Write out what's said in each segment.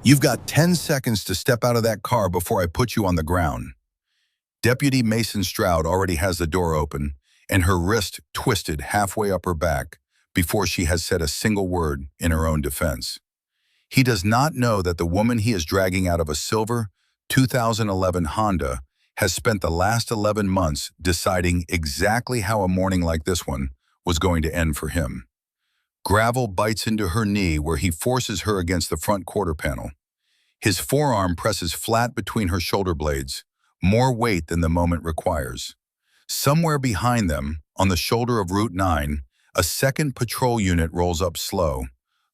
You've got 10 seconds to step out of that car before I put you on the ground. Deputy Mason Stroud already has the door open and her wrist twisted halfway up her back before she has said a single word in her own defense. He does not know that the woman he is dragging out of a silver 2011 Honda has spent the last 11 months deciding exactly how a morning like this one was going to end for him. Gravel bites into her knee where he forces her against the front quarter panel. His forearm presses flat between her shoulder blades, more weight than the moment requires. Somewhere behind them, on the shoulder of Route 9, a second patrol unit rolls up slow.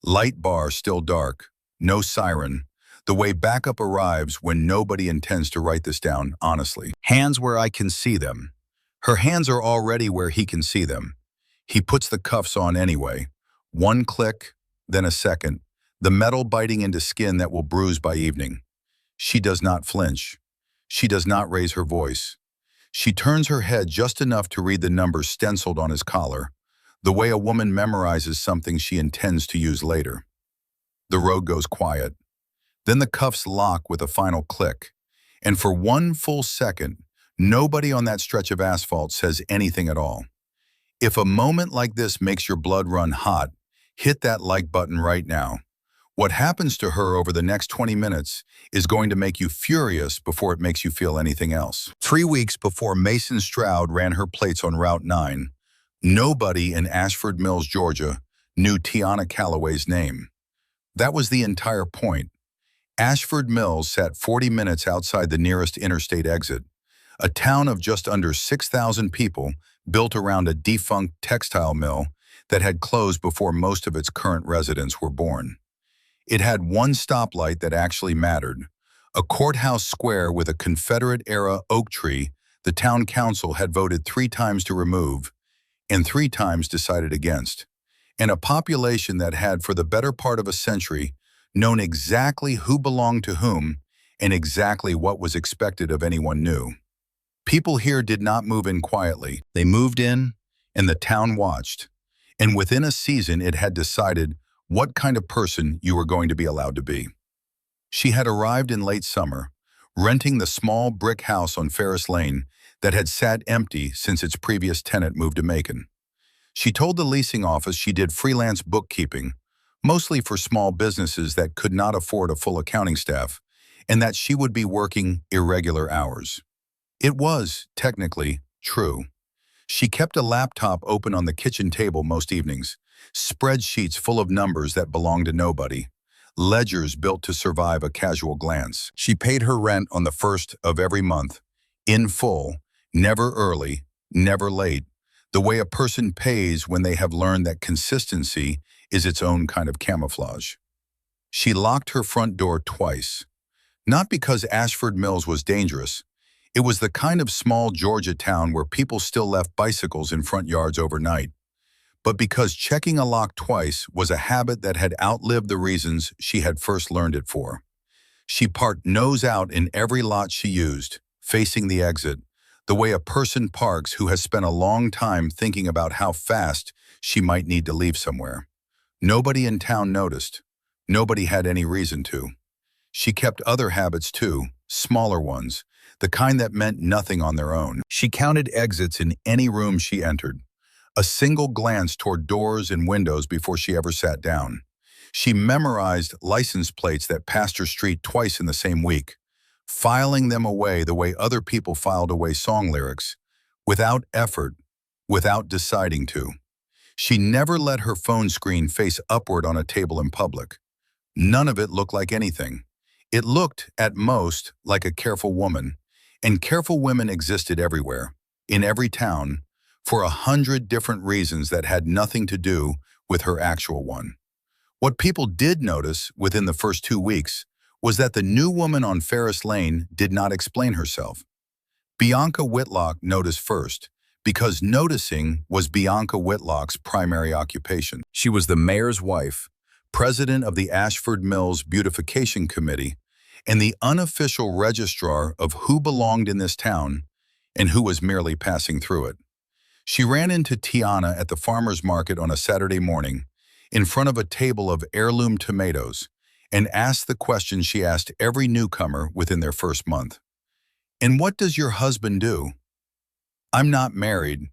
Light bar still dark, no siren. The way backup arrives when nobody intends to write this down, honestly. Hands where I can see them. Her hands are already where he can see them. He puts the cuffs on anyway. One click, then a second, the metal biting into skin that will bruise by evening. She does not flinch. She does not raise her voice. She turns her head just enough to read the numbers stenciled on his collar, the way a woman memorizes something she intends to use later. The road goes quiet. Then the cuffs lock with a final click, and for one full second, nobody on that stretch of asphalt says anything at all. If a moment like this makes your blood run hot, hit that like button right now. What happens to her over the next 20 minutes is going to make you furious before it makes you feel anything else. 3 weeks before Mason Stroud ran her plates on Route 9, nobody in Ashford Mills, Georgia, knew Tiana Calloway's name. That was the entire point. Ashford Mills sat 40 minutes outside the nearest interstate exit, a town of just under 6,000 people built around a defunct textile mill that had closed before most of its current residents were born. It had one stoplight that actually mattered, a courthouse square with a Confederate-era oak tree the town council had voted 3 times to remove and 3 times decided against, and a population that had for the better part of a century known exactly who belonged to whom and exactly what was expected of anyone new. People here did not move in quietly. They moved in, and the town watched. And within a season, it had decided what kind of person you were going to be allowed to be. She had arrived in late summer, renting the small brick house on Ferris Lane that had sat empty since its previous tenant moved to Macon. She told the leasing office she did freelance bookkeeping, mostly for small businesses that could not afford a full accounting staff, and that she would be working irregular hours. It was, technically, true. She kept a laptop open on the kitchen table most evenings, spreadsheets full of numbers that belonged to nobody, ledgers built to survive a casual glance. She paid her rent on the 1st of every month, in full, never early, never late, the way a person pays when they have learned that consistency is its own kind of camouflage. She locked her front door twice, not because Ashford Mills was dangerous. It was the kind of small Georgia town where people still left bicycles in front yards overnight, but because checking a lock twice was a habit that had outlived the reasons she had first learned it for. She parked nose out in every lot she used, facing the exit, the way a person parks who has spent a long time thinking about how fast she might need to leave somewhere. Nobody in town noticed. Nobody had any reason to. She kept other habits too, smaller ones, the kind that meant nothing on their own. She counted exits in any room she entered, a single glance toward doors and windows before she ever sat down. She memorized license plates that passed her street twice in the same week, filing them away the way other people filed away song lyrics, without effort, without deciding to. She never let her phone screen face upward on a table in public. None of it looked like anything. It looked, at most, like a careful woman, and careful women existed everywhere, in every town, for 100 different reasons that had nothing to do with her actual one. What people did notice within the first 2 weeks was that the new woman on Ferris Lane did not explain herself. Bianca Whitlock noticed first, because noticing was Bianca Whitlock's primary occupation. She was the mayor's wife, president of the Ashford Mills Beautification Committee, and the unofficial registrar of who belonged in this town and who was merely passing through it. She ran into Tiana at the farmer's market on a Saturday morning, in front of a table of heirloom tomatoes, and asked the question she asked every newcomer within their first month. "And what does your husband do?" "I'm not married."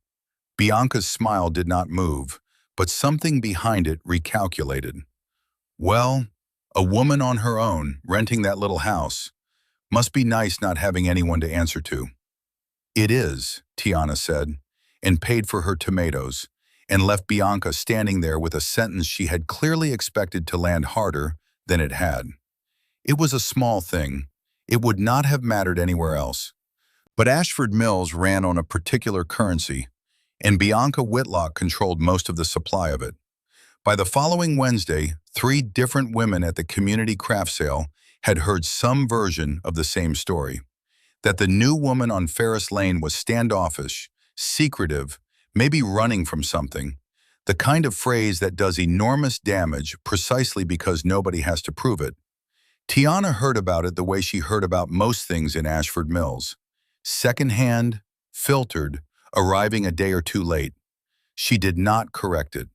Bianca's smile did not move, but something behind it recalculated. "Well, a woman on her own, renting that little house. Must be nice not having anyone to answer to." "It is," Tiana said, and paid for her tomatoes, and left Bianca standing there with a sentence she had clearly expected to land harder than it had. It was a small thing. It would not have mattered anywhere else. But Ashford Mills ran on a particular currency, and Bianca Whitlock controlled most of the supply of it. By the following Wednesday, 3 different women at the community craft sale had heard some version of the same story. That the new woman on Ferris Lane was standoffish, secretive, maybe running from something. The kind of phrase that does enormous damage precisely because nobody has to prove it. Tiana heard about it the way she heard about most things in Ashford Mills. Secondhand, filtered, arriving a day or two late. She did not correct it.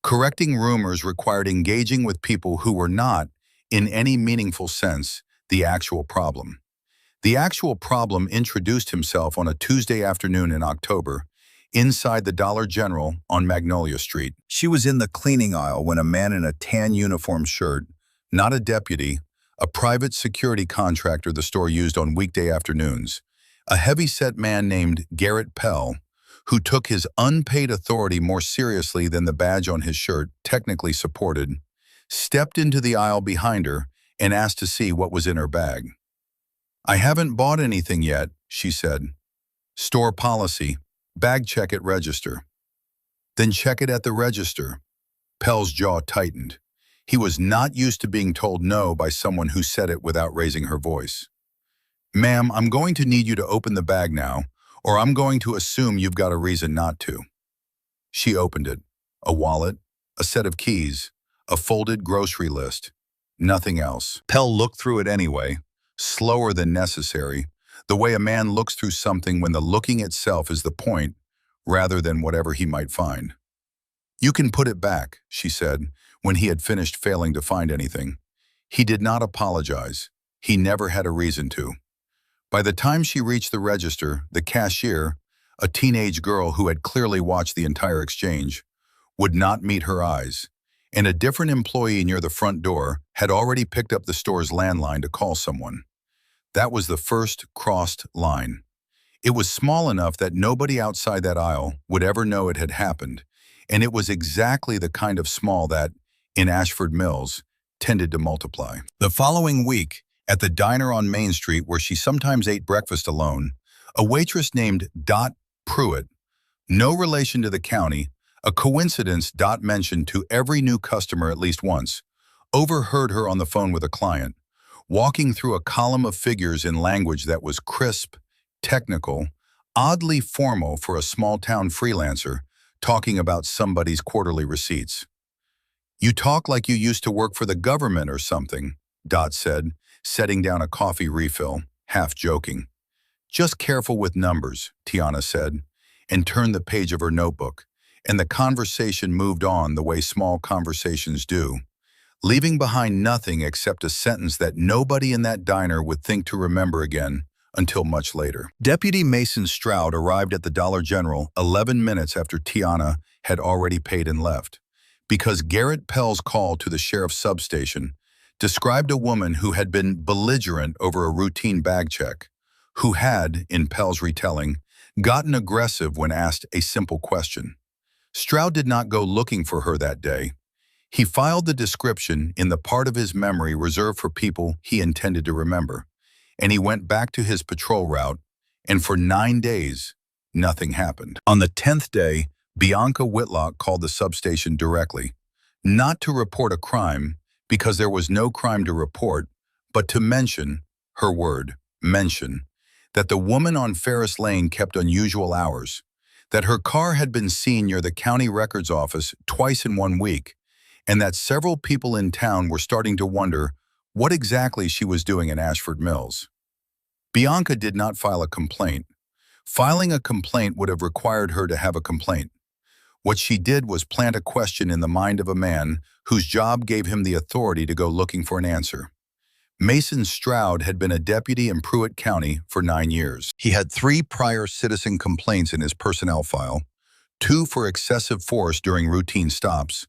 Correcting rumors required engaging with people who were not, in any meaningful sense, the actual problem. The actual problem introduced himself on a Tuesday afternoon in October, inside the Dollar General on Magnolia Street. She was in the cleaning aisle when a man in a tan uniform shirt, not a deputy, a private security contractor the store used on weekday afternoons, a heavy-set man named Garrett Pell, who took his unpaid authority more seriously than the badge on his shirt technically supported, stepped into the aisle behind her and asked to see what was in her bag. "I haven't bought anything yet," she said. "Store policy. Bag check at register." "Then check it at the register." Pell's jaw tightened. He was not used to being told no by someone who said it without raising her voice. "Ma'am, I'm going to need you to open the bag now, or I'm going to assume you've got a reason not to." She opened it. A wallet, a set of keys, a folded grocery list. Nothing else. Pell looked through it anyway, slower than necessary, the way a man looks through something when the looking itself is the point, rather than whatever he might find. "You can put it back," she said, when he had finished failing to find anything. He did not apologize. He never had a reason to. By the time she reached the register, the cashier, a teenage girl who had clearly watched the entire exchange, would not meet her eyes, and a different employee near the front door had already picked up the store's landline to call someone. That was the first crossed line. It was small enough that nobody outside that aisle would ever know it had happened, and it was exactly the kind of small that, in Ashford Mills, tended to multiply. The following week, at the diner on Main Street where she sometimes ate breakfast alone, a waitress named Dot Pruitt, no relation to the county, a coincidence Dot mentioned to every new customer at least once, overheard her on the phone with a client, walking through a column of figures in language that was crisp, technical, oddly formal for a small-town freelancer, talking about somebody's quarterly receipts. "You talk like you used to work for the government or something," Dot said, setting down a coffee refill, half joking. "Just careful with numbers," Tiana said, and turned the page of her notebook, and the conversation moved on the way small conversations do, leaving behind nothing except a sentence that nobody in that diner would think to remember again until much later. Deputy Mason Stroud arrived at the Dollar General 11 minutes after Tiana had already paid and left, because Garrett Pell's call to the sheriff's substation described a woman who had been belligerent over a routine bag check, who had, in Pell's retelling, gotten aggressive when asked a simple question. Stroud did not go looking for her that day. He filed the description in the part of his memory reserved for people he intended to remember, and he went back to his patrol route, and for 9 days, nothing happened. On the 10th day, Bianca Whitlock called the substation directly, not to report a crime, because there was no crime to report, but to mention, her word, mention, that the woman on Ferris Lane kept unusual hours, that her car had been seen near the county records office twice in 1 week, and that several people in town were starting to wonder what exactly she was doing in Ashford Mills. Bianca did not file a complaint. Filing a complaint would have required her to have a complaint. What she did was plant a question in the mind of a man whose job gave him the authority to go looking for an answer. Mason Stroud had been a deputy in Pruitt County for 9 years. He had 3 prior citizen complaints in his personnel file, 2 for excessive force during routine stops,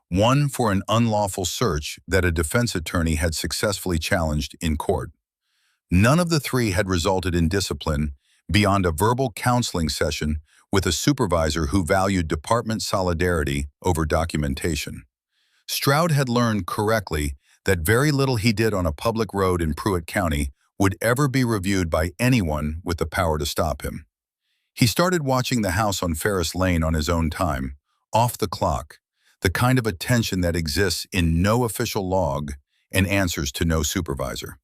1 for an unlawful search that a defense attorney had successfully challenged in court. None of the 3 had resulted in discipline beyond a verbal counseling session with a supervisor who valued department solidarity over documentation. Stroud had learned correctly that very little he did on a public road in Pruitt County would ever be reviewed by anyone with the power to stop him. He started watching the house on Ferris Lane on his own time, off the clock, the kind of attention that exists in no official log and answers to no supervisor.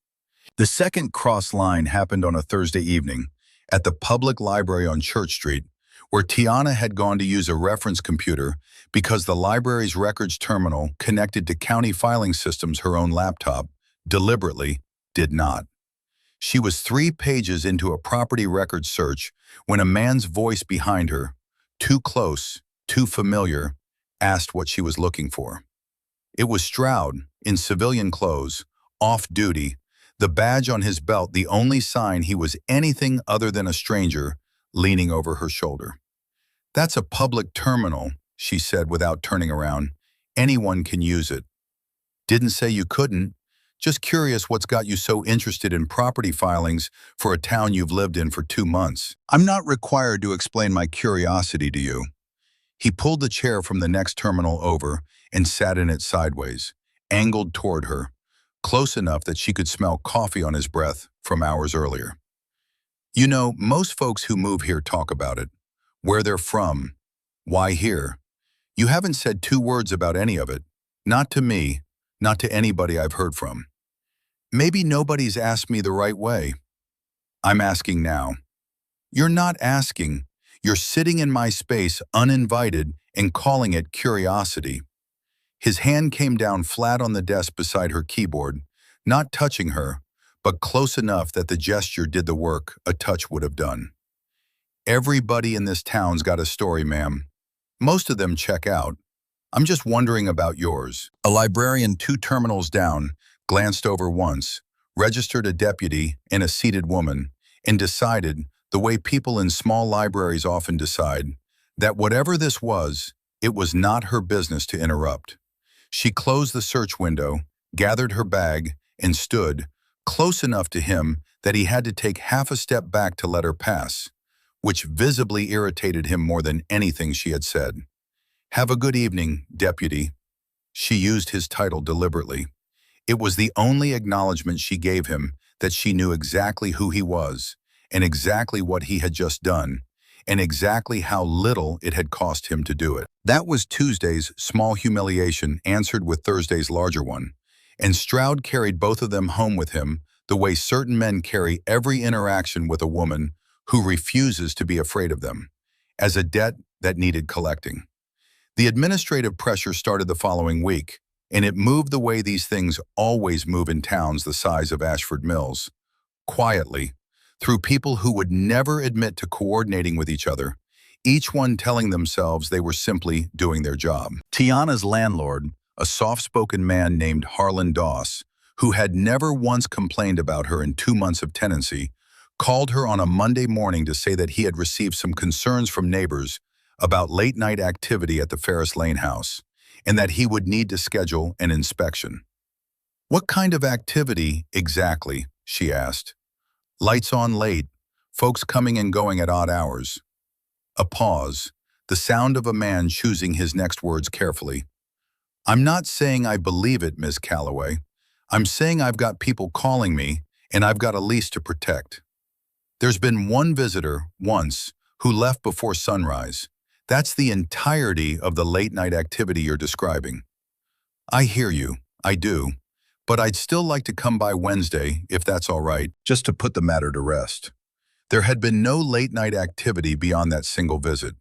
The second cross line happened on a Thursday evening at the public library on Church Street, where Tiana had gone to use a reference computer because the library's records terminal connected to county filing systems her own laptop deliberately did not. She was 3 pages into a property records search when a man's voice behind her, too close, too familiar, asked what she was looking for. It was Stroud, in civilian clothes, off duty, the badge on his belt the only sign he was anything other than a stranger, leaning over her shoulder. "That's a public terminal," she said without turning around. "Anyone can use it." "Didn't say you couldn't. Just curious what's got you so interested in property filings for a town you've lived in for 2 months. I'm not required to explain my curiosity to you." He pulled the chair from the next terminal over and sat in it sideways, angled toward her, close enough that she could smell coffee on his breath from hours earlier. "You know, most folks who move here talk about it. Where they're from. Why here? You haven't said 2 words about any of it. Not to me, not to anybody I've heard from. Maybe nobody's asked me the right way. I'm asking now." "You're not asking. You're sitting in my space uninvited and calling it curiosity." His hand came down flat on the desk beside her keyboard, not touching her, but close enough that the gesture did the work a touch would have done. "Everybody in this town's got a story, ma'am. Most of them check out. I'm just wondering about yours." A librarian 2 terminals down glanced over once, registered a deputy and a seated woman, and decided, the way people in small libraries often decide, that whatever this was, it was not her business to interrupt. She closed the search window, gathered her bag, and stood, close enough to him that he had to take half a step back to let her pass, which visibly irritated him more than anything she had said. "Have a good evening, deputy." She used his title deliberately. It was the only acknowledgement she gave him that she knew exactly who he was, and exactly what he had just done, and exactly how little it had cost him to do it. That was Tuesday's small humiliation answered with Thursday's larger one, and Stroud carried both of them home with him the way certain men carry every interaction with a woman who refuses to be afraid of them, as a debt that needed collecting. The administrative pressure started the following week, and it moved the way these things always move in towns the size of Ashford Mills, quietly, through people who would never admit to coordinating with each other, each one telling themselves they were simply doing their job. Tiana's landlord, a soft-spoken man named Harlan Doss, who had never once complained about her in 2 months of tenancy, called her on a Monday morning to say that he had received some concerns from neighbors about late-night activity at the Ferris Lane house, and that he would need to schedule an inspection. "What kind of activity, exactly?" she asked. "Lights on late, folks coming and going at odd hours." A pause, the sound of a man choosing his next words carefully. "I'm not saying I believe it, Miss Calloway. I'm saying I've got people calling me, and I've got a lease to protect. There's been one visitor, once, who left before sunrise. That's the entirety of the late-night activity you're describing." "I hear you, I do. But I'd still like to come by Wednesday, if that's all right, just to put the matter to rest." There had been no late-night activity beyond that single visit.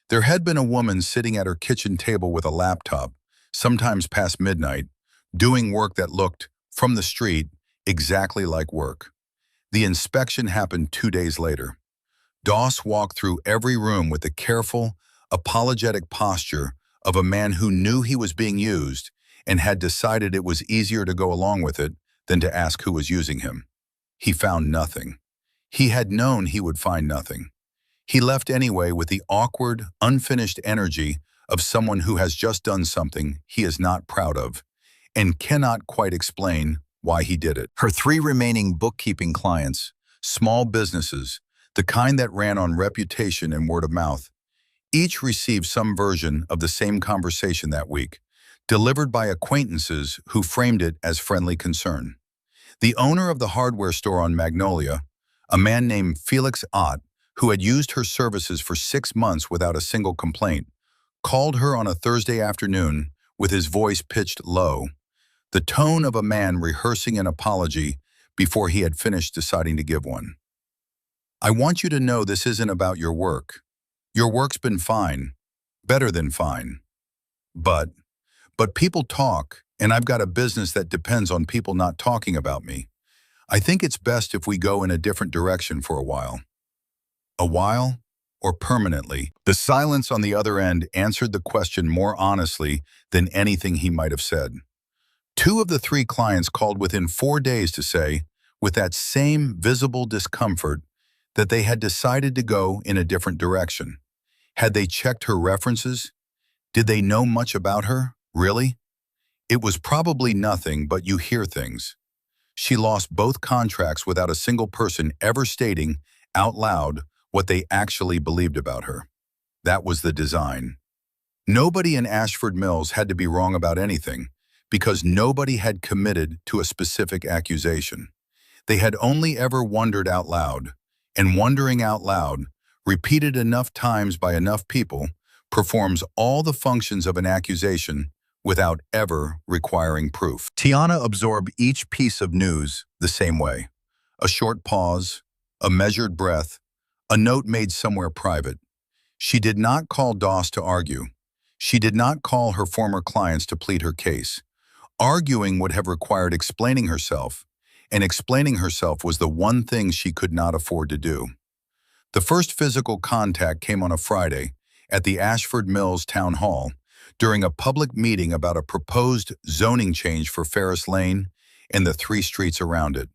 There had been a woman sitting at her kitchen table with a laptop, sometimes past midnight, doing work that looked, from the street, exactly like work. The inspection happened 2 days later. Doss walked through every room with the careful, apologetic posture of a man who knew he was being used and had decided it was easier to go along with it than to ask who was using him. He found nothing. He had known he would find nothing. He left anyway with the awkward, unfinished energy of someone who has just done something he is not proud of and cannot quite explain why he did it. Her 3 remaining bookkeeping clients, small businesses, the kind that ran on reputation and word of mouth, each received some version of the same conversation that week, delivered by acquaintances who framed it as friendly concern. The owner of the hardware store on Magnolia, a man named Felix Ott, who had used her services for 6 months without a single complaint, called her on a Thursday afternoon with his voice pitched low, the tone of a man rehearsing an apology before he had finished deciding to give one. "I want you to know this isn't about your work. Your work's been fine, better than fine. But people talk, and I've got a business that depends on people not talking about me. I think it's best if we go in a different direction for a while." A while, or permanently? The silence on the other end answered the question more honestly than anything he might have said. 2 of the 3 clients called within 4 days to say, with that same visible discomfort, that they had decided to go in a different direction. Had they checked her references? Did they know much about her? Really? It was probably nothing, but you hear things. She lost both contracts without a single person ever stating out loud what they actually believed about her. That was the design. Nobody in Ashford Mills had to be wrong about anything, because nobody had committed to a specific accusation. They had only ever wondered out loud, and wondering out loud, repeated enough times by enough people, performs all the functions of an accusation without ever requiring proof. Tiana absorbed each piece of news the same way. A short pause, a measured breath, a note made somewhere private. She did not call Doss to argue. She did not call her former clients to plead her case. Arguing would have required explaining herself, and explaining herself was the one thing she could not afford to do. The first physical contact came on a Friday at the Ashford Mills Town Hall during a public meeting about a proposed zoning change for Ferris Lane and the 3 streets around it.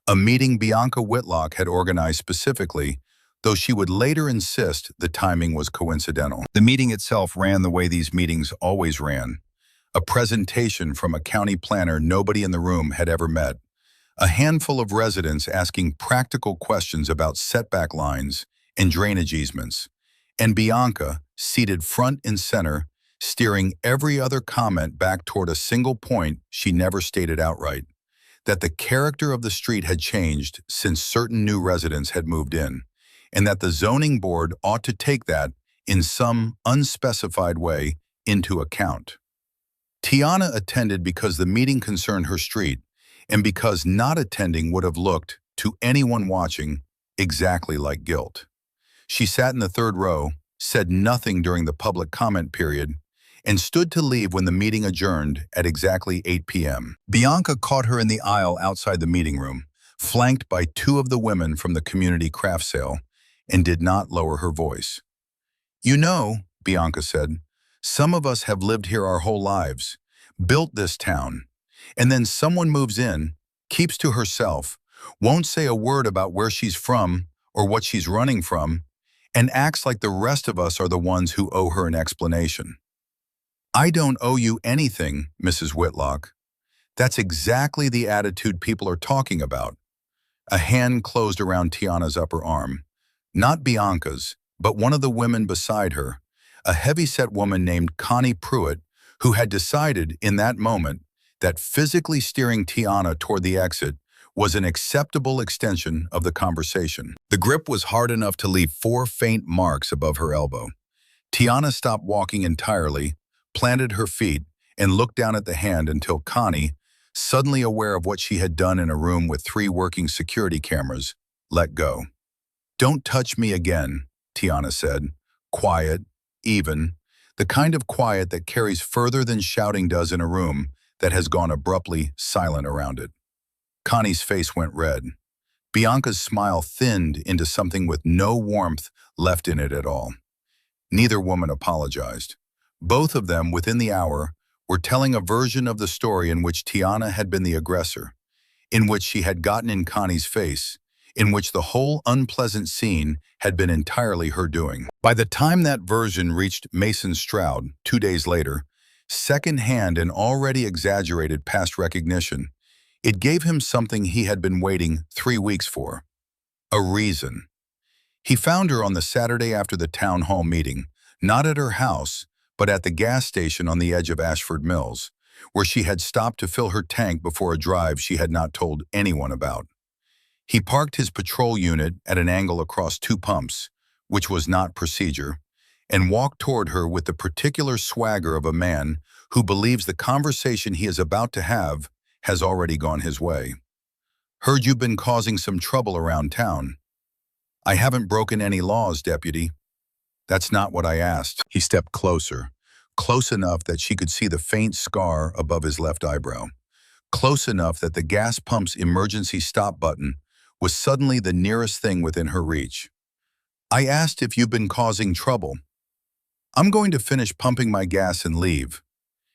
A meeting Bianca Whitlock had organized specifically, though she would later insist the timing was coincidental. The meeting itself ran the way these meetings always ran. A presentation from a county planner nobody in the room had ever met. A handful of residents asking practical questions about setback lines and drainage easements. And Bianca, seated front and center, steering every other comment back toward a single point she never stated outright: that the character of the street had changed since certain new residents had moved in, and that the zoning board ought to take that, in some unspecified way, into account. Tiana attended because the meeting concerned her street, and because not attending would have looked, to anyone watching, exactly like guilt. She sat in the 3rd row, said nothing during the public comment period, and stood to leave when the meeting adjourned at exactly 8 p.m. Bianca caught her in the aisle outside the meeting room, flanked by 2 of the women from the community craft sale, and did not lower her voice. "You know," Bianca said, "some of us have lived here our whole lives, built this town, and then someone moves in, keeps to herself, won't say a word about where she's from or what she's running from, and acts like the rest of us are the ones who owe her an explanation. I don't owe you anything, Mrs. Whitlock. That's exactly the attitude people are talking about." A hand closed around Tiana's upper arm. Not Bianca's, but one of the women beside her, a heavy-set woman named Connie Pruitt, who had decided in that moment that physically steering Tiana toward the exit was an acceptable extension of the conversation. The grip was hard enough to leave 4 faint marks above her elbow. Tiana stopped walking entirely, planted her feet, and looked down at the hand until Connie, suddenly aware of what she had done in a room with 3 working security cameras, let go. "Don't touch me again," Tiana said, quiet, even, the kind of quiet that carries further than shouting does in a room that has gone abruptly silent around it. Connie's face went red. Bianca's smile thinned into something with no warmth left in it at all. Neither woman apologized. Both of them, within the hour, were telling a version of the story in which Tiana had been the aggressor, in which she had gotten in Connie's face, in which the whole unpleasant scene had been entirely her doing. By the time that version reached Mason Stroud, 2 days later, second-hand and already exaggerated past recognition, it gave him something he had been waiting 3 weeks for. A reason. He found her on the Saturday after the town hall meeting, not at her house, but at the gas station on the edge of Ashford Mills, where she had stopped to fill her tank before a drive she had not told anyone about. He parked his patrol unit at an angle across 2 pumps, which was not procedure, and walked toward her with the particular swagger of a man who believes the conversation he is about to have has already gone his way. "Heard you've been causing some trouble around town." "I haven't broken any laws, Deputy." "That's not what I asked." He stepped closer, close enough that she could see the faint scar above his left eyebrow, close enough that the gas pump's emergency stop button was suddenly the nearest thing within her reach. "I asked if you've been causing trouble." "I'm going to finish pumping my gas and leave."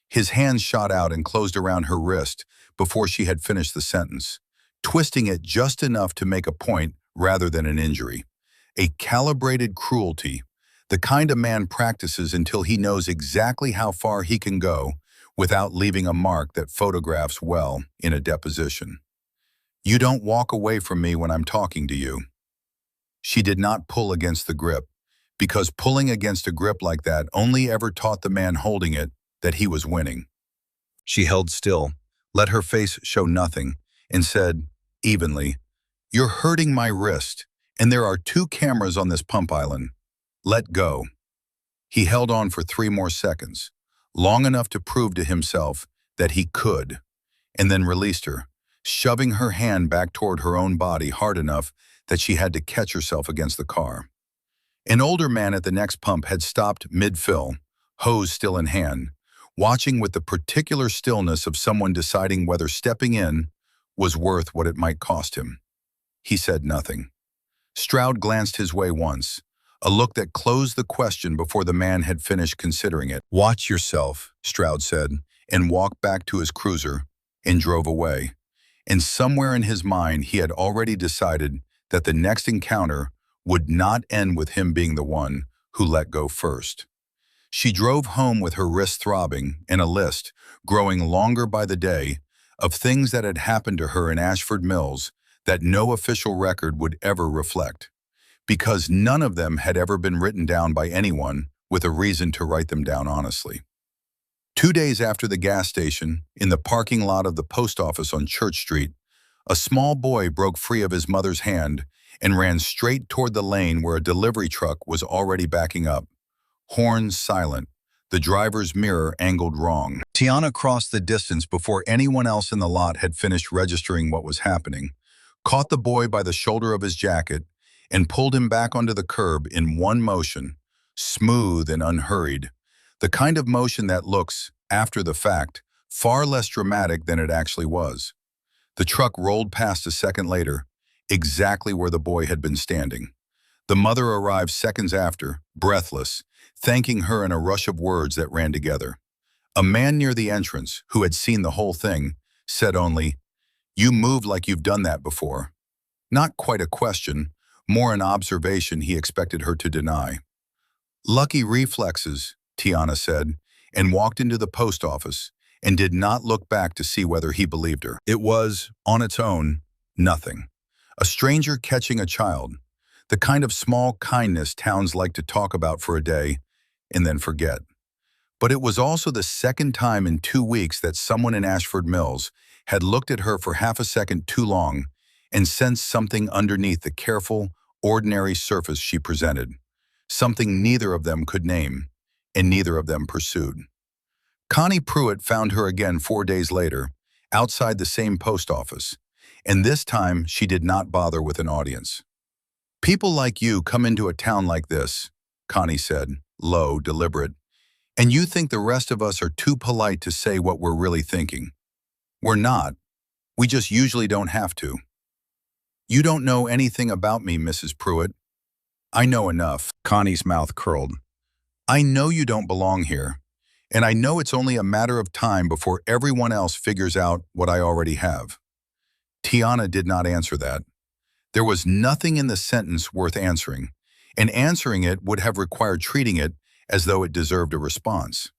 His hand shot out and closed around her wrist before she had finished the sentence, twisting it just enough to make a point rather than an injury. A calibrated cruelty, the kind a man practices until he knows exactly how far he can go without leaving a mark that photographs well in a deposition. "You don't walk away from me when I'm talking to you." She did not pull against the grip, because pulling against a grip like that only ever taught the man holding it that he was winning. She held still, let her face show nothing, and said, evenly, "You're hurting my wrist, and there are 2 cameras on this pump island. Let go." He held on for 3 more seconds, long enough to prove to himself that he could, and then released her, shoving her hand back toward her own body hard enough that she had to catch herself against the car. An older man at the next pump had stopped mid-fill, hose still in hand, watching with the particular stillness of someone deciding whether stepping in was worth what it might cost him. He said nothing. Stroud glanced his way once, a look that closed the question before the man had finished considering it. "Watch yourself," Stroud said, and walked back to his cruiser and drove away. And somewhere in his mind he had already decided that the next encounter would not end with him being the one who let go first. She drove home with her wrist throbbing and a list, growing longer by the day, of things that had happened to her in Ashford Mills that no official record would ever reflect, because none of them had ever been written down by anyone with a reason to write them down honestly. 2 days after the gas station, in the parking lot of the post office on Church Street, a small boy broke free of his mother's hand and ran straight toward the lane where a delivery truck was already backing up. Horns silent, the driver's mirror angled wrong. Tiana crossed the distance before anyone else in the lot had finished registering what was happening, caught the boy by the shoulder of his jacket, and pulled him back onto the curb in one motion, smooth and unhurried, the kind of motion that looks, after the fact, far less dramatic than it actually was. The truck rolled past a second later, exactly where the boy had been standing. The mother arrived seconds after, breathless, thanking her in a rush of words that ran together. A man near the entrance, who had seen the whole thing, said only, "You moved like you've done that before." Not quite a question, more an observation he expected her to deny. "Lucky reflexes," Tiana said, and walked into the post office, and did not look back to see whether he believed her. It was, on its own, nothing. A stranger catching a child, the kind of small kindness towns like to talk about for a day and then forget. But it was also the second time in 2 weeks that someone in Ashford Mills had looked at her for half a second too long and sensed something underneath the careful, ordinary surface she presented, something neither of them could name, and neither of them pursued. Connie Pruitt found her again 4 days later, outside the same post office, and this time she did not bother with an audience. "People like you come into a town like this," Connie said, low, deliberate, "and you think the rest of us are too polite to say what we're really thinking. We're not. We just usually don't have to." "You don't know anything about me, Mrs. Pruitt." "I know enough." Connie's mouth curled. I know you don't belong here, and I know it's only a matter of time before everyone else figures out what I already have." Tiana did not answer that. There was nothing in the sentence worth answering, and answering it would have required treating it as though it deserved a response.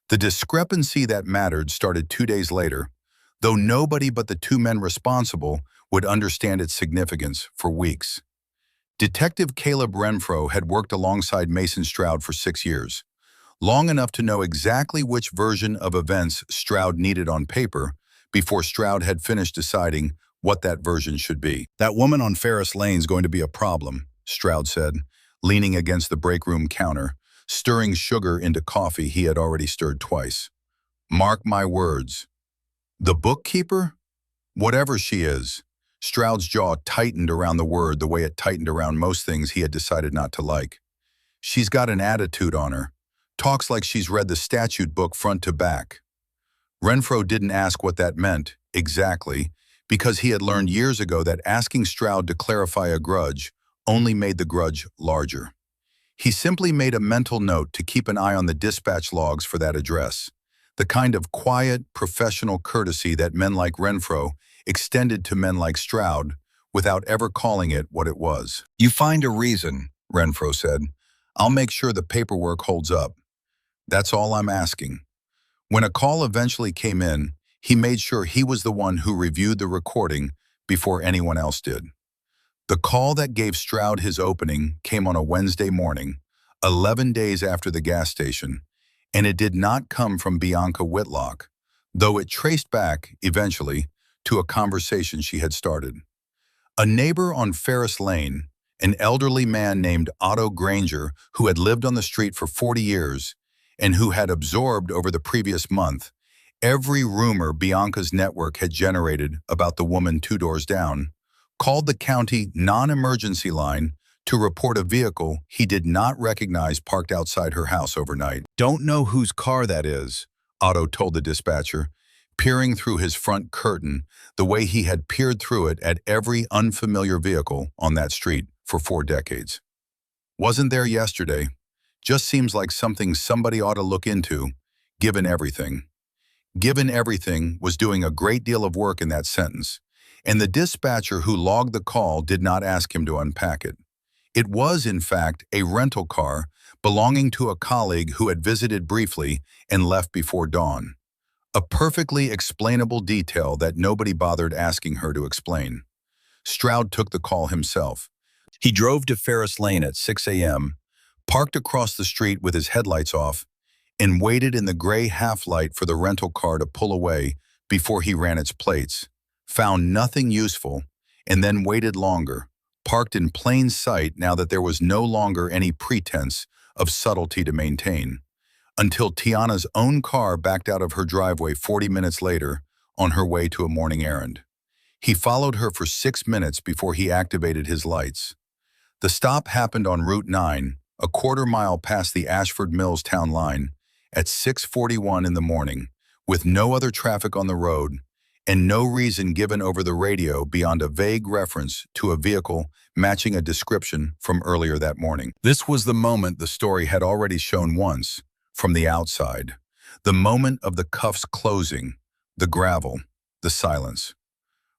The discrepancy that mattered started 2 days later, though nobody but the two men responsible would understand its significance for weeks. Detective Caleb Renfro had worked alongside Mason Stroud for 6 years, long enough to know exactly which version of events Stroud needed on paper before Stroud had finished deciding what that version should be. "That woman on Ferris Lane's going to be a problem," Stroud said, leaning against the break room counter, stirring sugar into coffee he had already stirred twice. "Mark my words." "The bookkeeper? Whatever she is." Stroud's jaw tightened around the word the way it tightened around most things he had decided not to like. "She's got an attitude on her. Talks like she's read the statute book front to back." Renfro didn't ask what that meant, exactly, because he had learned years ago that asking Stroud to clarify a grudge only made the grudge larger. He simply made a mental note to keep an eye on the dispatch logs for that address, the kind of quiet, professional courtesy that men like Renfro extended to men like Stroud without ever calling it what it was. "You find a reason," Renfro said. "I'll make sure the paperwork holds up. That's all I'm asking." When a call eventually came in, he made sure he was the one who reviewed the recording before anyone else did. The call that gave Stroud his opening came on a Wednesday morning, 11 days after the gas station, and it did not come from Bianca Whitlock, though it traced back, eventually, to a conversation she had started. A neighbor on Ferris Lane, an elderly man named Otto Granger who had lived on the street for 40 years and who had absorbed over the previous month every rumor Bianca's network had generated about the woman 2 doors down, called the county non-emergency line to report a vehicle he did not recognize parked outside her house overnight. "Don't know whose car that is," Otto told the dispatcher, peering through his front curtain the way he had peered through it at every unfamiliar vehicle on that street for 4 decades. "Wasn't there yesterday. Just seems like something somebody ought to look into, given everything." "Given everything" was doing a great deal of work in that sentence, and the dispatcher who logged the call did not ask him to unpack it. It was, in fact, a rental car belonging to a colleague who had visited briefly and left before dawn. A perfectly explainable detail that nobody bothered asking her to explain. Stroud took the call himself. He drove to Ferris Lane at 6 a.m., parked across the street with his headlights off, and waited in the gray half-light for the rental car to pull away before he ran its plates, found nothing useful, and then waited longer, parked in plain sight now that there was no longer any pretense of subtlety to maintain, until Tiana's own car backed out of her driveway 40 minutes later on her way to a morning errand. He followed her for 6 minutes before he activated his lights. The stop happened on Route 9, a quarter-mile past the Ashford Mills town line, at 6:41 in the morning, with no other traffic on the road and no reason given over the radio beyond a vague reference to a vehicle matching a description from earlier that morning. This was the moment the story had already shown once, from the outside. The moment of the cuffs closing, the gravel, the silence.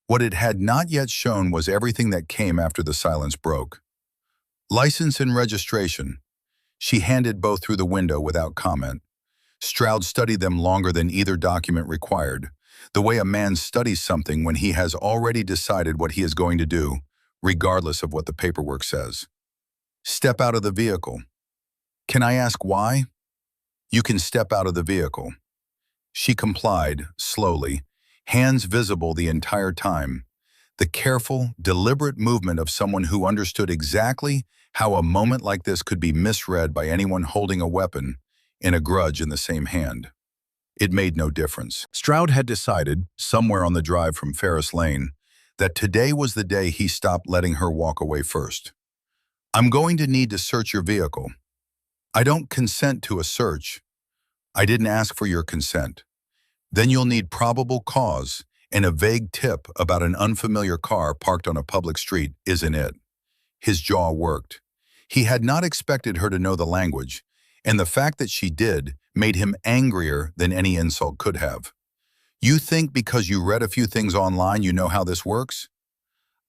What it had not yet shown was everything that came after the silence broke. "License and registration." She handed both through the window without comment. Stroud studied them longer than either document required, the way a man studies something when he has already decided what he is going to do, regardless of what the paperwork says. "Step out of the vehicle." "Can I ask why?" "You can step out of the vehicle." She complied, slowly, hands visible the entire time, the careful, deliberate movement of someone who understood exactly how a moment like this could be misread by anyone holding a weapon and a grudge in the same hand. It made no difference. Stroud had decided, somewhere on the drive from Ferris Lane, that today was the day he stopped letting her walk away first. "I'm going to need to search your vehicle." "I don't consent to a search." "I didn't ask for your consent." "Then you'll need probable cause and a vague tip about an unfamiliar car parked on a public street, isn't it?" His jaw worked. He had not expected her to know the language, And the fact that she did made him angrier than any insult could have. You think because you read a few things online you know how this works?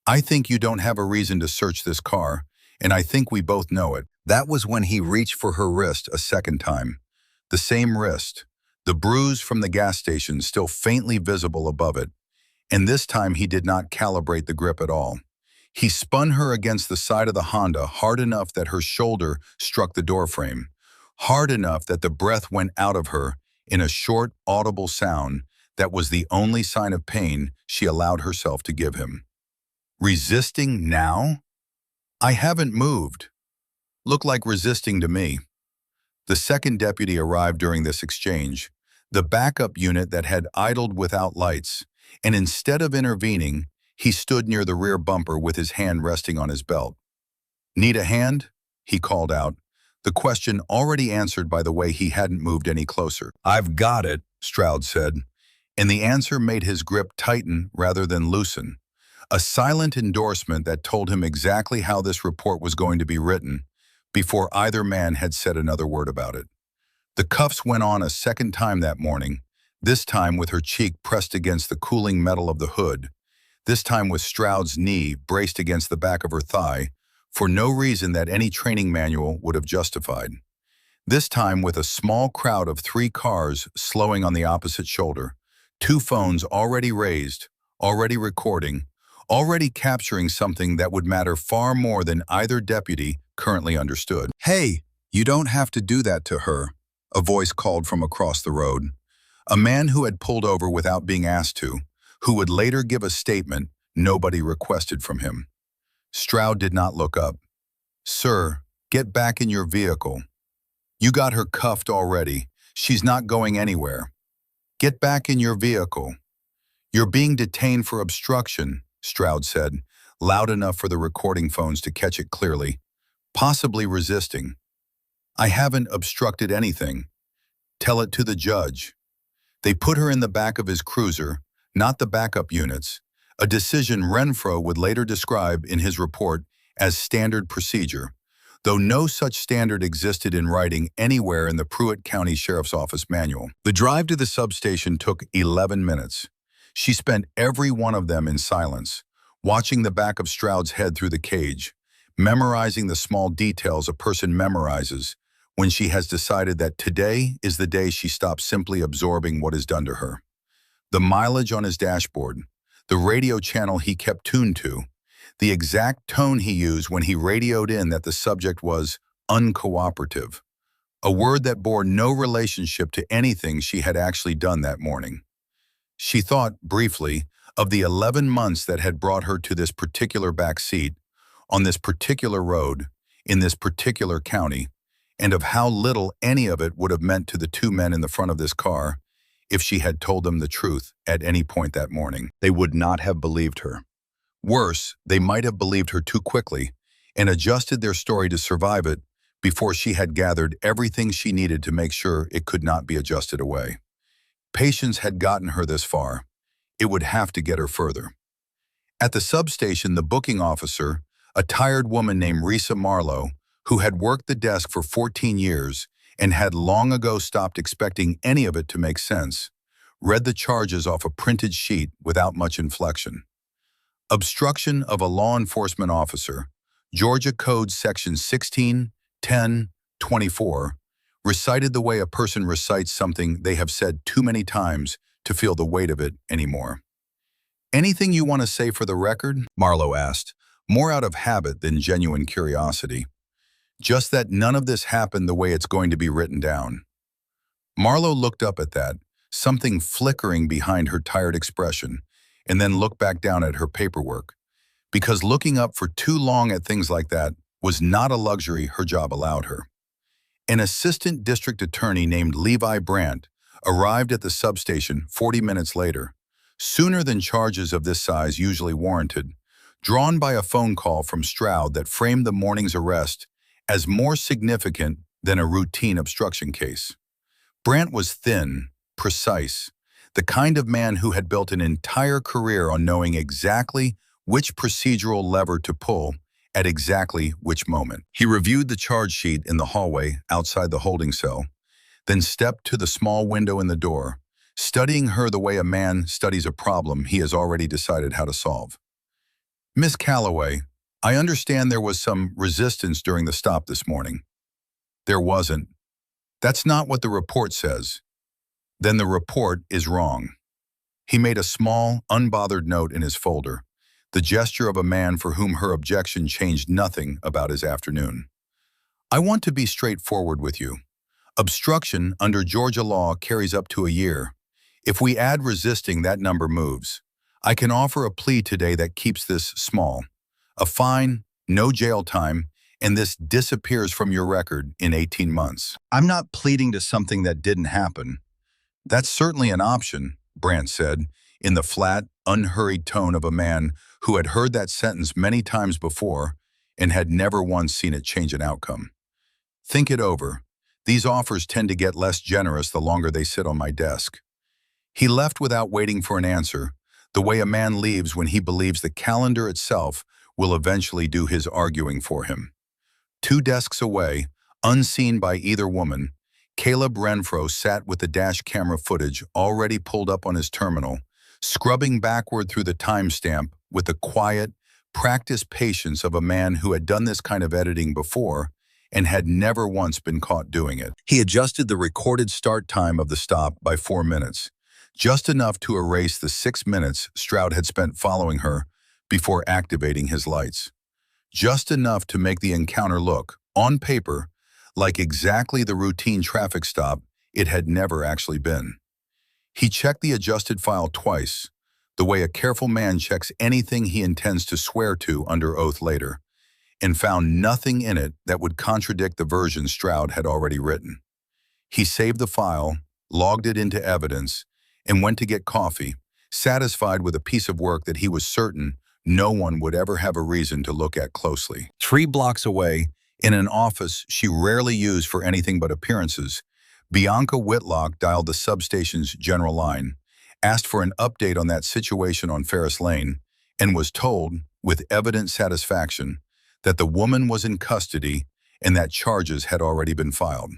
I think you don't have a reason to search this car, and I think we both know it. That was when he reached for her wrist a second time. The same wrist, the bruise from the gas station still faintly visible above it, and this time he did not calibrate the grip at all. He spun her against the side of the Honda hard enough that her shoulder struck the doorframe, hard enough that the breath went out of her in a short, audible sound that was the only sign of pain she allowed herself to give him. Resisting now? I haven't moved. Looked like resisting to me. The second deputy arrived during this exchange, the backup unit that had idled without lights, and instead of intervening, he stood near the rear bumper with his hand resting on his belt. "Need a hand?" he called out, the question already answered by the way he hadn't moved any closer. "I've got it," Stroud said, and the answer made his grip tighten rather than loosen, a silent endorsement that told him exactly how this report was going to be written before either man had said another word about it. The cuffs went on a second time that morning, this time with her cheek pressed against the cooling metal of the hood, this time with Stroud's knee braced against the back of her thigh, for no reason that any training manual would have justified. This time with a small crowd of 3 cars slowing on the opposite shoulder, 2 phones already raised, already recording, already capturing something that would matter far more than either deputy currently understood. "Hey, you don't have to do that to her," a voice called from across the road. A man who had pulled over without being asked to, who would later give a statement nobody requested from him. Stroud did not look up. "Sir, get back in your vehicle. You got her cuffed already. She's not going anywhere. Get back in your vehicle. You're being detained for obstruction," Stroud said, loud enough for the recording phones to catch it clearly. "Possibly resisting." "I haven't obstructed anything. Tell it to the judge." They put her in the back of his cruiser, not the backup units, a decision Renfro would later describe in his report as standard procedure, though no such standard existed in writing anywhere in the Pruitt County Sheriff's Office manual. The drive to the substation took 11 minutes. She spent every one of them in silence, watching the back of Stroud's head through the cage, memorizing the small details a person memorizes when she has decided that today is the day she stops simply absorbing what is done to her. The mileage on his dashboard, the radio channel he kept tuned to, the exact tone he used when he radioed in that the subject was uncooperative, a word that bore no relationship to anything she had actually done that morning. She thought, briefly, of the 11 months that had brought her to this particular back seat, on this particular road, in this particular county, and of how little any of it would have meant to the 2 men in the front of this car if she had told them the truth at any point that morning. They would not have believed her. Worse, they might have believed her too quickly and adjusted their story to survive it before she had gathered everything she needed to make sure it could not be adjusted away. Patience had gotten her this far. It would have to get her further. At the substation, the booking officer, a tired woman named Risa Marlowe, who had worked the desk for 14 years and had long ago stopped expecting any of it to make sense, read the charges off a printed sheet without much inflection. Obstruction of a law enforcement officer, Georgia Code Section 16-10-24, recited the way a person recites something they have said too many times to feel the weight of it anymore. "Anything you want to say for the record?" Marlowe asked, more out of habit than genuine curiosity. "Just that none of this happened the way it's going to be written down." Marlowe looked up at that, something flickering behind her tired expression, and then looked back down at her paperwork, because looking up for too long at things like that was not a luxury her job allowed her. An assistant district attorney named Levi Brandt arrived at the substation 40 minutes later, sooner than charges of this size usually warranted, drawn by a phone call from Stroud that framed the morning's arrest as more significant than a routine obstruction case. Brandt was thin, precise, the kind of man who had built an entire career on knowing exactly which procedural lever to pull at exactly which moment. He reviewed the charge sheet in the hallway outside the holding cell, then stepped to the small window in the door, studying her the way a man studies a problem he has already decided how to solve. "Miss Calloway, I understand there was some resistance during the stop this morning." "There wasn't. That's not what the report says." "Then the report is wrong." He made a small, unbothered note in his folder, the gesture of a man for whom her objection changed nothing about his afternoon. "I want to be straightforward with you. Obstruction under Georgia law carries up to a year. If we add resisting, that number moves. I can offer a plea today that keeps this small. A fine, no jail time, and this disappears from your record in 18 months. "I'm not pleading to something that didn't happen." "That's certainly an option," Brandt said, in the flat, unhurried tone of a man who had heard that sentence many times before and had never once seen it change an outcome. "Think it over. These offers tend to get less generous the longer they sit on my desk." He left without waiting for an answer, the way a man leaves when he believes the calendar itself will eventually do his arguing for him. 2 desks away, unseen by either woman, Caleb Renfro sat with the dash camera footage already pulled up on his terminal, scrubbing backward through the timestamp with the quiet, practiced patience of a man who had done this kind of editing before and had never once been caught doing it. He adjusted the recorded start time of the stop by 4 minutes, just enough to erase the 6 minutes Stroud had spent following her before activating his lights. Just enough to make the encounter look, on paper, like exactly the routine traffic stop it had never actually been. He checked the adjusted file twice, the way a careful man checks anything he intends to swear to under oath later, and found nothing in it that would contradict the version Stroud had already written. He saved the file, logged it into evidence, and went to get coffee, satisfied with a piece of work that he was certain no one would ever have a reason to look at closely. 3 blocks away, in an office she rarely used for anything but appearances, Bianca Whitlock dialed the substation's general line, asked for an update on that situation on Ferris Lane, and was told, with evident satisfaction, that the woman was in custody and that charges had already been filed.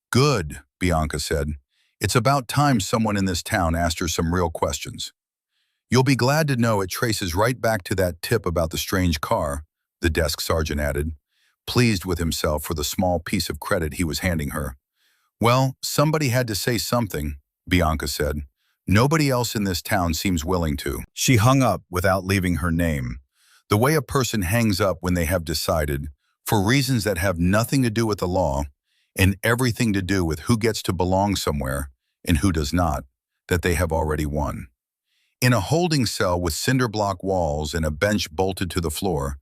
"Good," Bianca said. "It's about time someone in this town asked her some real questions." "You'll be glad to know it traces right back to that tip about the strange car," the desk sergeant added, pleased with himself for the small piece of credit he was handing her. "Well, somebody had to say something," Bianca said. "Nobody else in this town seems willing to." She hung up without leaving her name, the way a person hangs up when they have decided, for reasons that have nothing to do with the law and everything to do with who gets to belong somewhere and who does not, that they have already won. In a holding cell with cinder block walls and a bench bolted to the floor,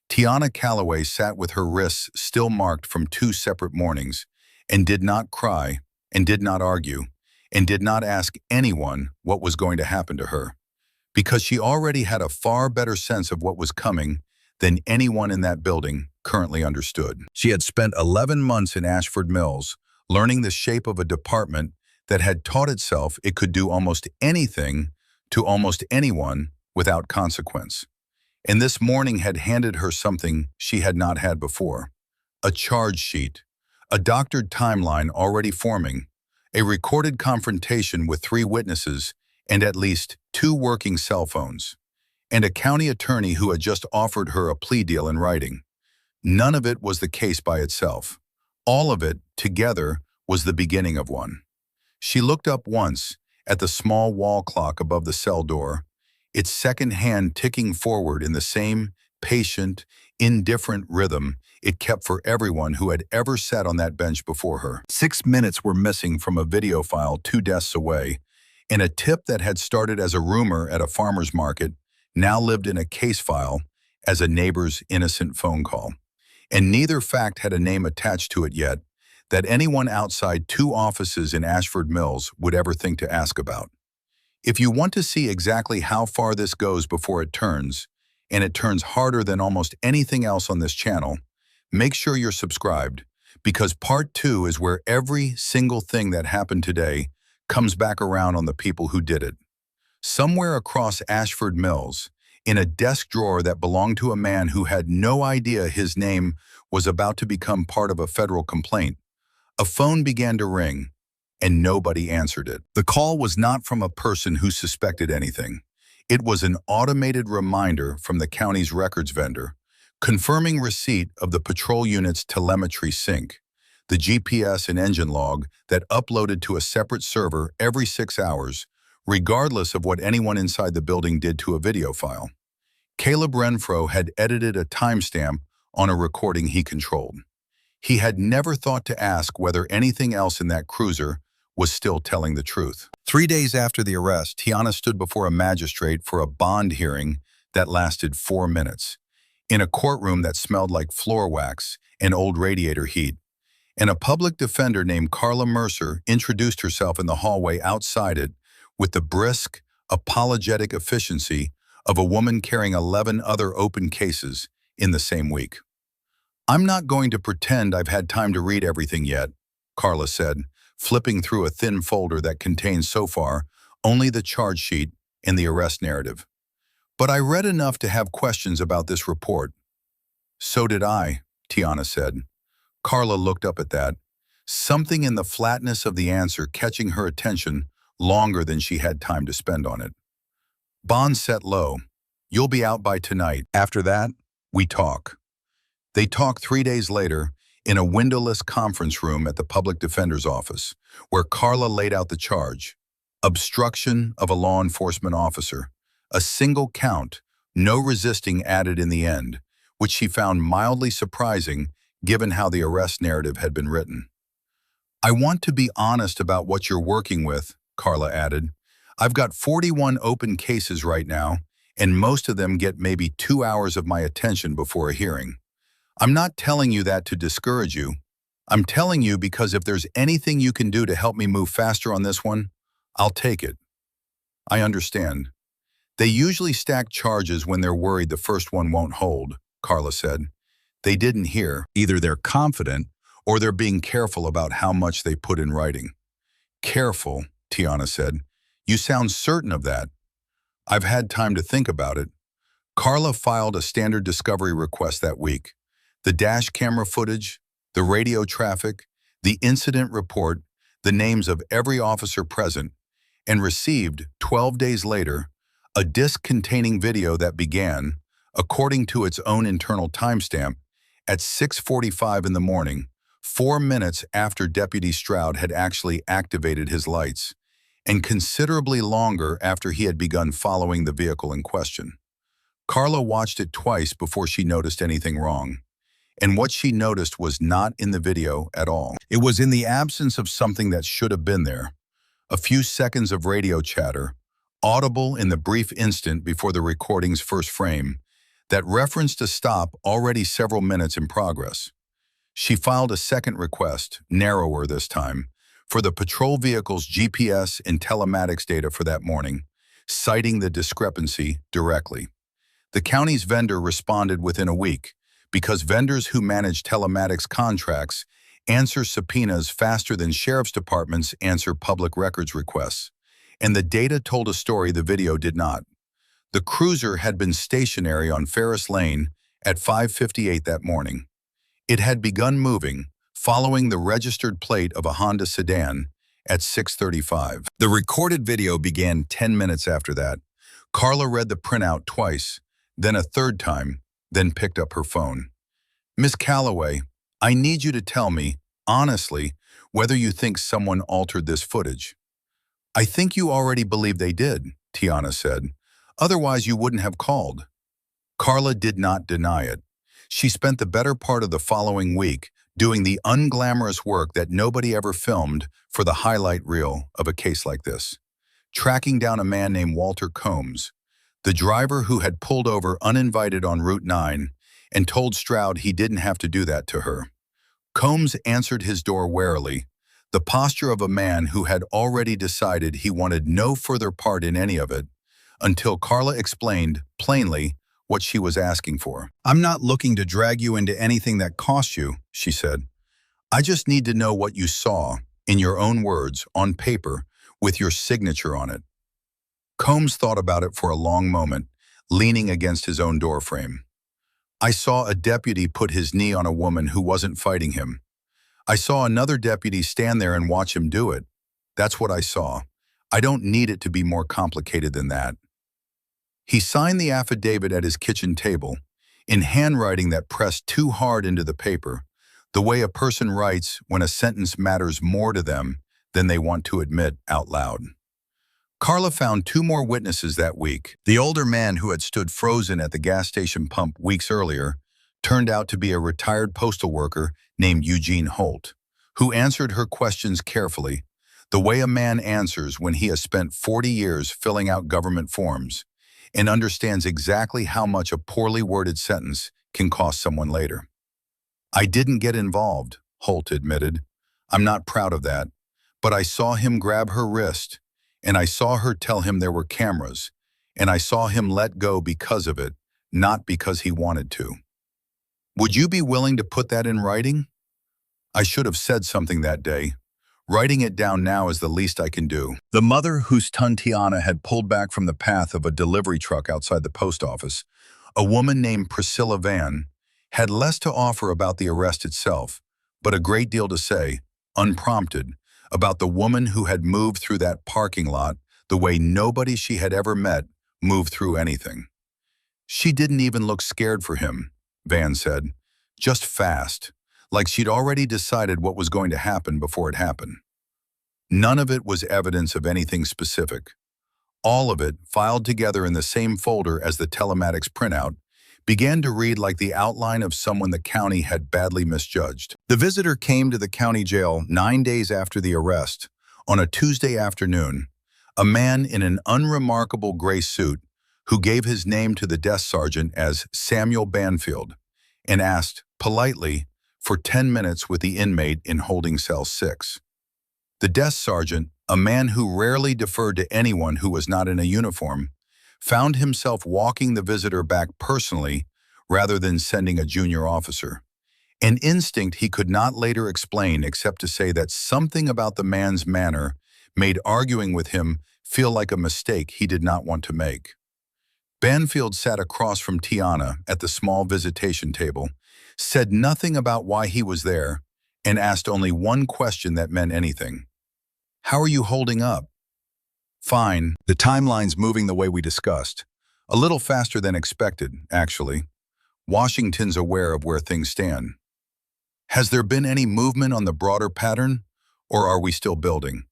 Tiana Calloway sat with her wrists still marked from 2 separate mornings, and did not cry, and did not argue, and did not ask anyone what was going to happen to her, because she already had a far better sense of what was coming than anyone in that building currently understood. She had spent 11 months in Ashford Mills, learning the shape of a department that had taught itself it could do almost anything to almost anyone without consequence. And this morning had handed her something she had not had before: a charge sheet, a doctored timeline already forming, a recorded confrontation with 3 witnesses and at least 2 working cell phones, and a county attorney who had just offered her a plea deal in writing. None of it was the case by itself. All of it, together, was the beginning of one. She looked up once at the small wall clock above the cell door, its second hand ticking forward in the same patient, indifferent rhythm it kept for everyone who had ever sat on that bench before her. 6 minutes were missing from a video file 2 desks away, and a tip that had started as a rumor at a farmer's market now lived in a case file as a neighbor's innocent phone call. And neither fact had a name attached to it yet that anyone outside 2 offices in Ashford Mills would ever think to ask about. If you want to see exactly how far this goes before it turns, and it turns harder than almost anything else on this channel, make sure you're subscribed, because part 2 is where every single thing that happened today comes back around on the people who did it. Somewhere across Ashford Mills, in a desk drawer that belonged to a man who had no idea his name was about to become part of a federal complaint, a phone began to ring, and nobody answered it. The call was not from a person who suspected anything. It was an automated reminder from the county's records vendor, confirming receipt of the patrol unit's telemetry sync, the GPS and engine log that uploaded to a separate server every 6 hours, regardless of what anyone inside the building did to a video file. Caleb Renfro had edited a timestamp on a recording he controlled. He had never thought to ask whether anything else in that cruiser was still telling the truth. 3 days after the arrest, Tiana stood before a magistrate for a bond hearing that lasted 4 minutes, in a courtroom that smelled like floor wax and old radiator heat. And a public defender named Carla Mercer introduced herself in the hallway outside it with the brisk, apologetic efficiency of a woman carrying 11 other open cases in the same week. "I'm not going to pretend I've had time to read everything yet," Carla said, flipping through a thin folder that contained so far only the charge sheet and the arrest narrative. "But I read enough to have questions about this report." "So did I," Tiana said. Carla looked up at that, something in the flatness of the answer catching her attention longer than she had time to spend on it. "Bond set low. You'll be out by tonight. After that, we talk." They talked 3 days later in a windowless conference room at the public defender's office, where Carla laid out the charge: obstruction of a law enforcement officer, a single count, no resisting added in the end, which she found mildly surprising given how the arrest narrative had been written. "I want to be honest about what you're working with," Carla added. "I've got 41 open cases right now, and most of them get maybe 2 hours of my attention before a hearing. I'm not telling you that to discourage you. I'm telling you because if there's anything you can do to help me move faster on this one, I'll take it." "I understand. They usually stack charges when they're worried the first one won't hold," Carla said. "They didn't hear. Either they're confident or they're being careful about how much they put in writing." "Careful," Tiana said. "You sound certain of that." "I've had time to think about it." Carla filed a standard discovery request that week. The dash camera footage, the radio traffic, the incident report, the names of every officer present, and received, 12 days later, a disc containing video that began, according to its own internal timestamp, at 6:45 in the morning, 4 minutes after Deputy Stroud had actually activated his lights, and considerably longer after he had begun following the vehicle in question. Carla watched it twice before she noticed anything wrong. And what she noticed was not in the video at all. It was in the absence of something that should have been there. A few seconds of radio chatter, audible in the brief instant before the recording's first frame, that referenced a stop already several minutes in progress. She filed a second request, narrower this time, for the patrol vehicle's GPS and telematics data for that morning, citing the discrepancy directly. The county's vendor responded within a week, because vendors who manage telematics contracts answer subpoenas faster than sheriff's departments answer public records requests, and the data told a story the video did not. The cruiser had been stationary on Ferris Lane at 5:58 that morning. It had begun moving, following the registered plate of a Honda sedan, at 6:35. The recorded video began 10 minutes after that. Carla read the printout twice, then a third time, then picked up her phone. "Miss Calloway, I need you to tell me, honestly, whether you think someone altered this footage." "I think you already believe they did," Tiana said. "Otherwise you wouldn't have called." Carla did not deny it. She spent the better part of the following week doing the unglamorous work that nobody ever filmed for the highlight reel of a case like this, tracking down a man named Walter Combs, the driver who had pulled over uninvited on Route 9 and told Stroud he didn't have to do that to her. Combs answered his door warily, the posture of a man who had already decided he wanted no further part in any of it, until Carla explained, plainly, what she was asking for. "I'm not looking to drag you into anything that costs you," she said. "I just need to know what you saw, in your own words, on paper, with your signature on it." Combs thought about it for a long moment, leaning against his own doorframe. I saw a deputy put his knee on a woman who wasn't fighting him. I saw another deputy stand there and watch him do it. That's what I saw. I don't need it to be more complicated than that. He signed the affidavit at his kitchen table, in handwriting that pressed too hard into the paper, the way a person writes when a sentence matters more to them than they want to admit out loud. Carla found two more witnesses that week. The older man who had stood frozen at the gas station pump weeks earlier turned out to be a retired postal worker named Eugene Holt, who answered her questions carefully, the way a man answers when he has spent 40 years filling out government forms and understands exactly how much a poorly worded sentence can cost someone later. I didn't get involved, Holt admitted. I'm not proud of that, but I saw him grab her wrist, and I saw her tell him there were cameras, and I saw him let go because of it, not because he wanted to. Would you be willing to put that in writing? I should have said something that day. Writing it down now is the least I can do. The mother whose son Tiana had pulled back from the path of a delivery truck outside the post office, a woman named Priscilla Van, had less to offer about the arrest itself, but a great deal to say, unprompted, about the woman who had moved through that parking lot the way nobody she had ever met moved through anything. She didn't even look scared for him, Van said, just fast, like she'd already decided what was going to happen before it happened. None of it was evidence of anything specific. All of it, filed together in the same folder as the telematics printout, began to read like the outline of someone the county had badly misjudged. The visitor came to the county jail 9 days after the arrest, on a Tuesday afternoon, a man in an unremarkable gray suit who gave his name to the desk sergeant as Samuel Banfield and asked, politely, for 10 minutes with the inmate in holding cell 6. The desk sergeant, a man who rarely deferred to anyone who was not in a uniform, found himself walking the visitor back personally rather than sending a junior officer. An instinct he could not later explain except to say that something about the man's manner made arguing with him feel like a mistake he did not want to make. Banfield sat across from Tiana at the small visitation table, said nothing about why he was there, and asked only one question that meant anything. How are you holding up? Fine. The timeline's moving the way we discussed. A little faster than expected, actually. Washington's aware of where things stand. Has there been any movement on the broader pattern, or are we still building?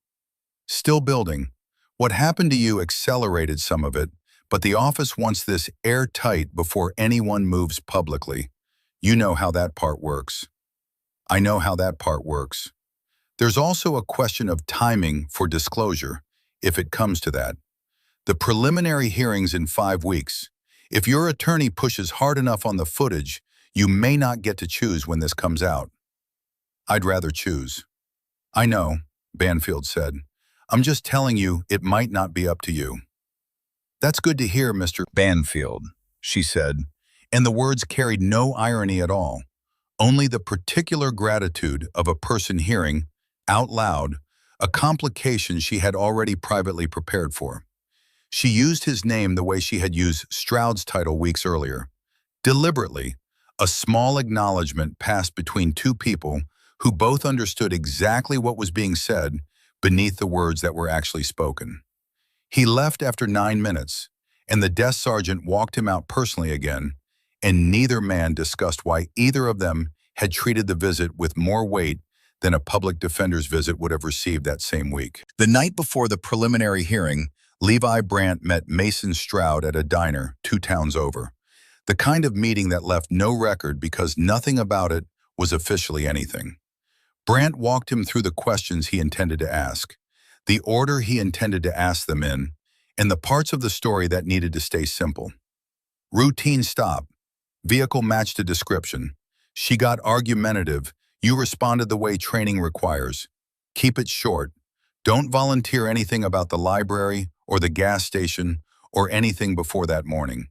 Still building. What happened to you accelerated some of it, but the office wants this airtight before anyone moves publicly. You know how that part works. I know how that part works. There's also a question of timing for disclosure, if it comes to that. The preliminary hearing's in 5 weeks. If your attorney pushes hard enough on the footage, you may not get to choose when this comes out. I'd rather choose. I know, Banfield said. I'm just telling you it might not be up to you. That's good to hear, Mr. Banfield, she said, and the words carried no irony at all, only the particular gratitude of a person hearing, out loud, a complication she had already privately prepared for. She used his name the way she had used Stroud's title weeks earlier. Deliberately, a small acknowledgement passed between two people who both understood exactly what was being said beneath the words that were actually spoken. He left after 9 minutes, and the desk sergeant walked him out personally again, and neither man discussed why either of them had treated the visit with more weight than a public defender's visit would have received that same week. The night before the preliminary hearing, Levi Brandt met Mason Stroud at a diner 2 towns over, the kind of meeting that left no record because nothing about it was officially anything. Brandt walked him through the questions he intended to ask, the order he intended to ask them in, and the parts of the story that needed to stay simple. Routine stop. Vehicle matched a description. She got argumentative. You responded the way training requires. Keep it short. Don't volunteer anything about the library or the gas station or anything before that morning.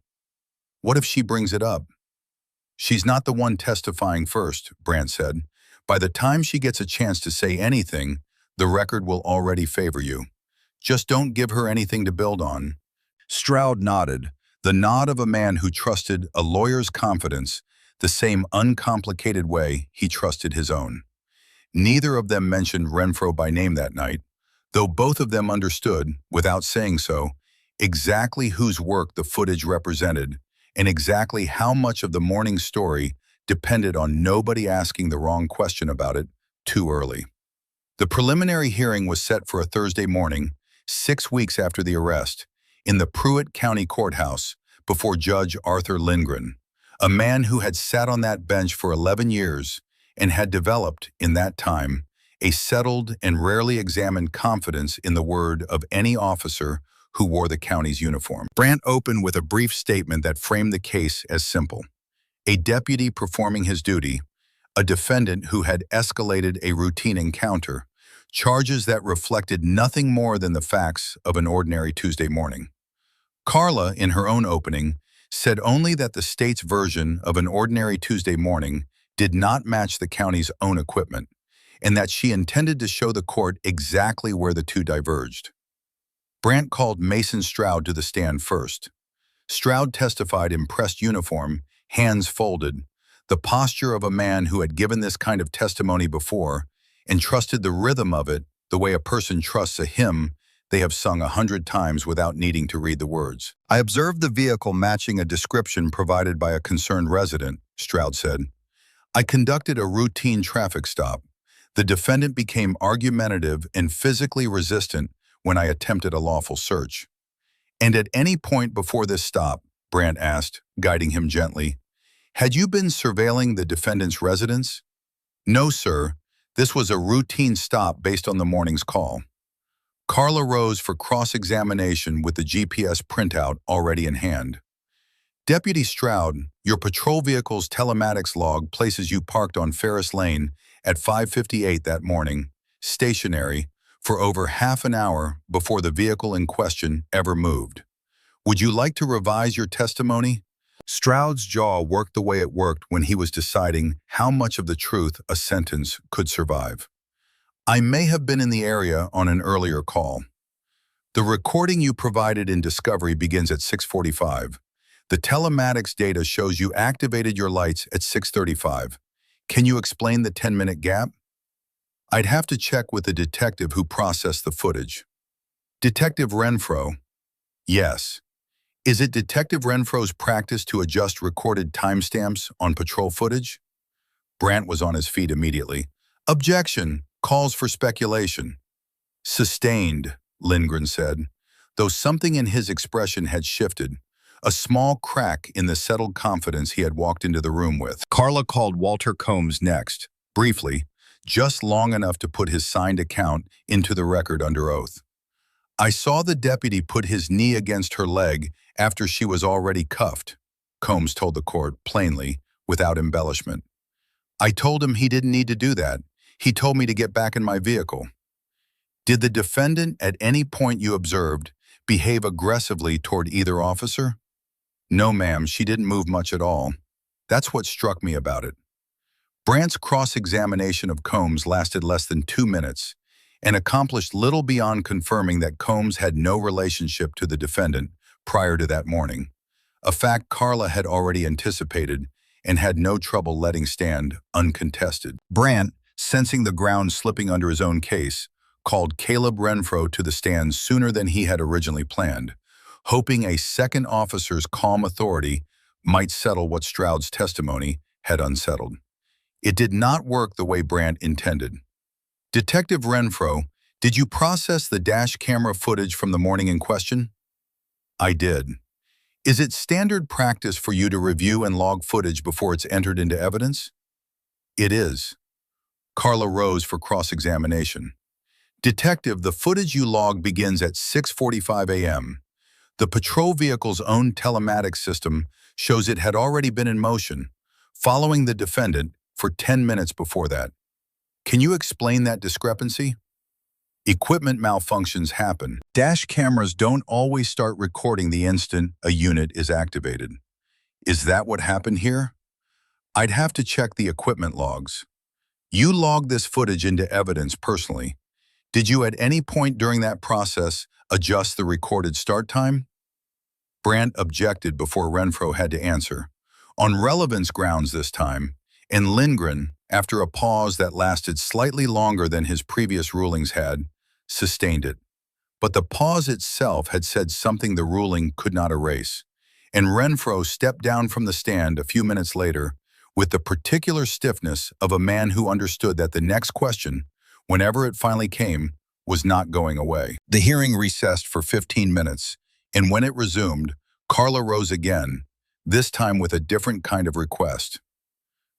What if she brings it up? She's not the one testifying first, Brandt said. By the time she gets a chance to say anything, the record will already favor you. Just don't give her anything to build on. Stroud nodded, The nod of a man who trusted a lawyer's confidence the same uncomplicated way he trusted his own. Neither of them mentioned Renfro by name that night, though both of them understood, without saying so, exactly whose work the footage represented and exactly how much of the morning's story depended on nobody asking the wrong question about it too early. The preliminary hearing was set for a Thursday morning, 6 weeks after the arrest, in the Pruitt County Courthouse before Judge Arthur Lindgren, a man who had sat on that bench for 11 years and had developed, in that time, a settled and rarely examined confidence in the word of any officer who wore the county's uniform. Brandt opened with a brief statement that framed the case as simple. A deputy performing his duty, a defendant who had escalated a routine encounter, charges that reflected nothing more than the facts of an ordinary Tuesday morning. Carla, in her own opening, said only that the state's version of an ordinary Tuesday morning did not match the county's own equipment, and that she intended to show the court exactly where the two diverged. Brandt called Mason Stroud to the stand first. Stroud testified in pressed uniform, hands folded, the posture of a man who had given this kind of testimony before and trusted the rhythm of it the way a person trusts a hymn they have sung 100 times without needing to read the words. "I observed the vehicle matching a description provided by a concerned resident," Stroud said. "I conducted a routine traffic stop. The defendant became argumentative and physically resistant when I attempted a lawful search." "And at any point before this stop," Brandt asked, guiding him gently, "had you been surveilling the defendant's residence?" "No, sir. This was a routine stop based on the morning's call." Carla rose for cross-examination with the GPS printout already in hand. "Deputy Stroud, your patrol vehicle's telematics log places you parked on Ferris Lane at 5:58 that morning, stationary, for over half an hour before the vehicle in question ever moved. Would you like to revise your testimony?" Stroud's jaw worked the way it worked when he was deciding how much of the truth a sentence could survive. "I may have been in the area on an earlier call. The recording you provided in discovery begins at 6:45. The telematics data shows you activated your lights at 6:35. Can you explain the 10-minute gap?" "I'd have to check with the detective who processed the footage." "Detective Renfro?" "Yes. Is it Detective Renfro's practice to adjust recorded timestamps on patrol footage?" Brandt was on his feet immediately. "Objection. Calls for speculation." "Sustained," Lindgren said, though something in his expression had shifted, a small crack in the settled confidence he had walked into the room with. Carla called Walter Combs next, briefly, just long enough to put his signed account into the record under oath. "I saw the deputy put his knee against her leg after she was already cuffed," Combs told the court plainly, without embellishment. "I told him he didn't need to do that. He told me to get back in my vehicle." "Did the defendant, at any point you observed, behave aggressively toward either officer?" "No, ma'am, she didn't move much at all. That's what struck me about it." Brandt's cross-examination of Combs lasted less than 2 minutes and accomplished little beyond confirming that Combs had no relationship to the defendant prior to that morning, a fact Carla had already anticipated and had no trouble letting stand uncontested. Brandt, sensing the ground slipping under his own case, called Caleb Renfro to the stand sooner than he had originally planned, hoping a second officer's calm authority might settle what Stroud's testimony had unsettled. It did not work the way Brandt intended. "Detective Renfro, did you process the dash camera footage from the morning in question?" "I did. Is it standard practice for you to review and log footage before it's entered into evidence?" "It is." Carla rose for cross-examination. "Detective, the footage you logged begins at 6:45 a.m. The patrol vehicle's own telematics system shows it had already been in motion, following the defendant for 10 minutes before that. Can you explain that discrepancy?" "Equipment malfunctions happen. Dash cameras don't always start recording the instant a unit is activated." "Is that what happened here?" "I'd have to check the equipment logs." "You logged this footage into evidence personally. Did you at any point during that process adjust the recorded start time?" Brandt objected before Renfro had to answer. On relevance grounds this time, and Lindgren, after a pause that lasted slightly longer than his previous rulings had, sustained it. But the pause itself had said something the ruling could not erase, and Renfro stepped down from the stand a few minutes later with the particular stiffness of a man who understood that the next question, whenever it finally came, was not going away. The hearing recessed for 15 minutes, and when it resumed, Carla rose again, this time with a different kind of request.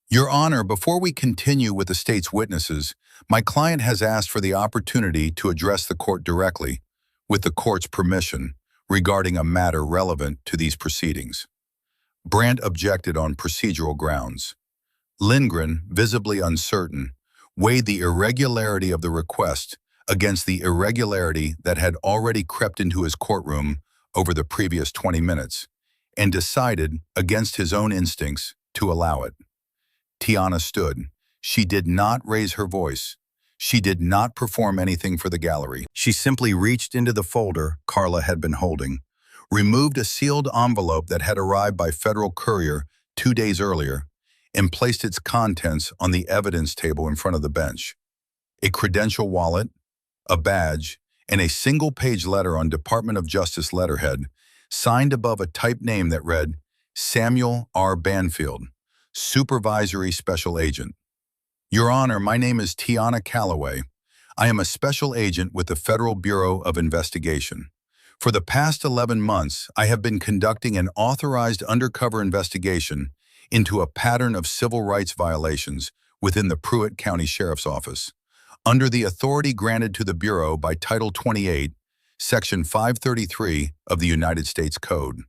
Your Honor, before we continue with the state's witnesses, my client has asked for the opportunity to address the court directly, with the court's permission, regarding a matter relevant to these proceedings. Brandt objected on procedural grounds. Lindgren, visibly uncertain, weighed the irregularity of the request against the irregularity that had already crept into his courtroom over the previous 20 minutes, and decided, against his own instincts, to allow it. Tiana stood. She did not raise her voice. She did not perform anything for the gallery. She simply reached into the folder Carla had been holding, removed a sealed envelope that had arrived by federal courier 2 days earlier, and placed its contents on the evidence table in front of the bench. A credential wallet, a badge, and a single-page letter on Department of Justice letterhead, signed above a typed name that read, Samuel R. Banfield, Supervisory Special Agent. Your Honor, my name is Tiana Calloway. I am a special agent with the Federal Bureau of Investigation. For the past 11 months, I have been conducting an authorized undercover investigation into a pattern of civil rights violations within the Pruitt County Sheriff's Office, under the authority granted to the Bureau by Title 28, Section 533 of the United States Code.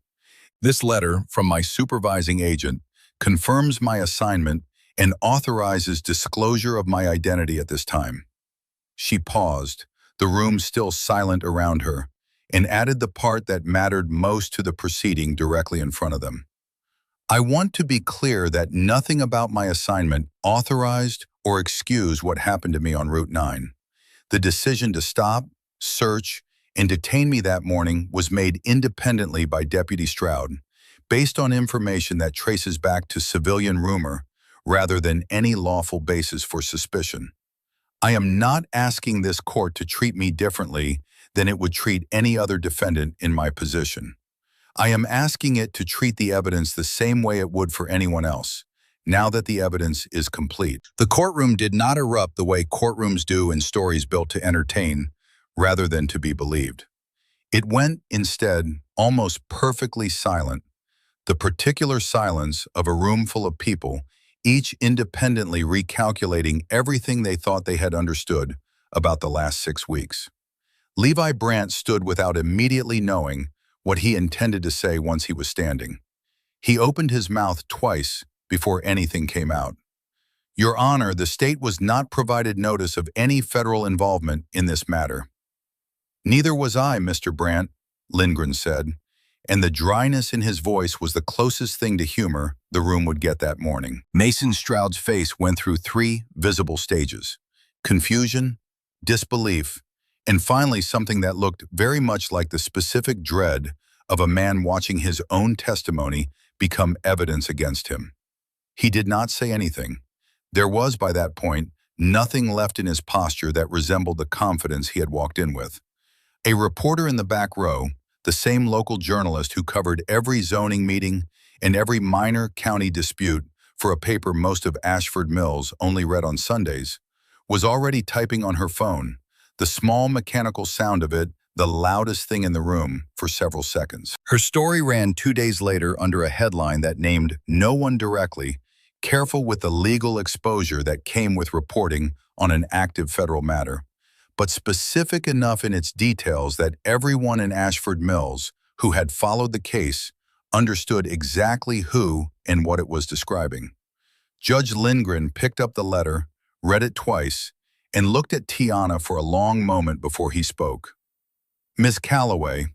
This letter from my supervising agent confirms my assignment and authorizes disclosure of my identity at this time. She paused, the room still silent around her, and added the part that mattered most to the proceeding directly in front of them. I want to be clear that nothing about my assignment authorized or excused what happened to me on Route 9. The decision to stop, search, and detain me that morning was made independently by Deputy Stroud, based on information that traces back to civilian rumor rather than any lawful basis for suspicion. I am not asking this court to treat me differently than it would treat any other defendant in my position. I am asking it to treat the evidence the same way it would for anyone else, now that the evidence is complete. The courtroom did not erupt the way courtrooms do in stories built to entertain, rather than to be believed. It went, instead, almost perfectly silent, the particular silence of a room full of people, each independently recalculating everything they thought they had understood about the last 6 weeks. Levi Brandt stood without immediately knowing what he intended to say once he was standing. He opened his mouth twice before anything came out. Your Honor, the state was not provided notice of any federal involvement in this matter. Neither was I, Mr. Brandt, Lindgren said, and the dryness in his voice was the closest thing to humor the room would get that morning. Mason Stroud's face went through 3 visible stages: confusion, disbelief, and finally something that looked very much like the specific dread of a man watching his own testimony become evidence against him. He did not say anything. There was, by that point, nothing left in his posture that resembled the confidence he had walked in with. A reporter in the back row, the same local journalist who covered every zoning meeting and every minor county dispute for a paper most of Ashford Mills only read on Sundays, was already typing on her phone, the small mechanical sound of it the loudest thing in the room for several seconds. Her story ran 2 days later under a headline that named no one directly, careful with the legal exposure that came with reporting on an active federal matter, but specific enough in its details that everyone in Ashford Mills who had followed the case understood exactly who and what it was describing. Judge Lindgren picked up the letter, read it twice, and looked at Tiana for a long moment before he spoke. Miss Calloway,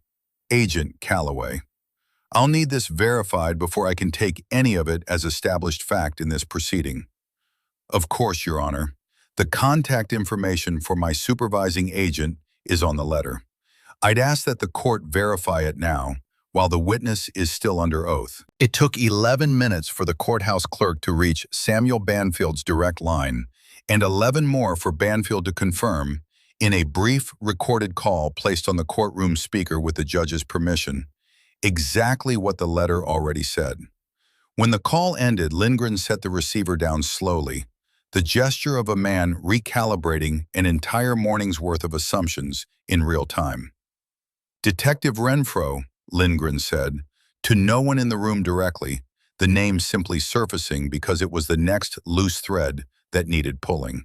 Agent Calloway, I'll need this verified before I can take any of it as established fact in this proceeding. Of course, Your Honor. The contact information for my supervising agent is on the letter. I'd ask that the court verify it now, while the witness is still under oath. It took 11 minutes for the courthouse clerk to reach Samuel Banfield's direct line, and 11 more for Banfield to confirm, in a brief recorded call placed on the courtroom speaker with the judge's permission, exactly what the letter already said. When the call ended, Lindgren set the receiver down slowly, the gesture of a man recalibrating an entire morning's worth of assumptions in real time. "Detective Renfro," Lindgren said, to no one in the room directly, the name simply surfacing because it was the next loose thread that needed pulling.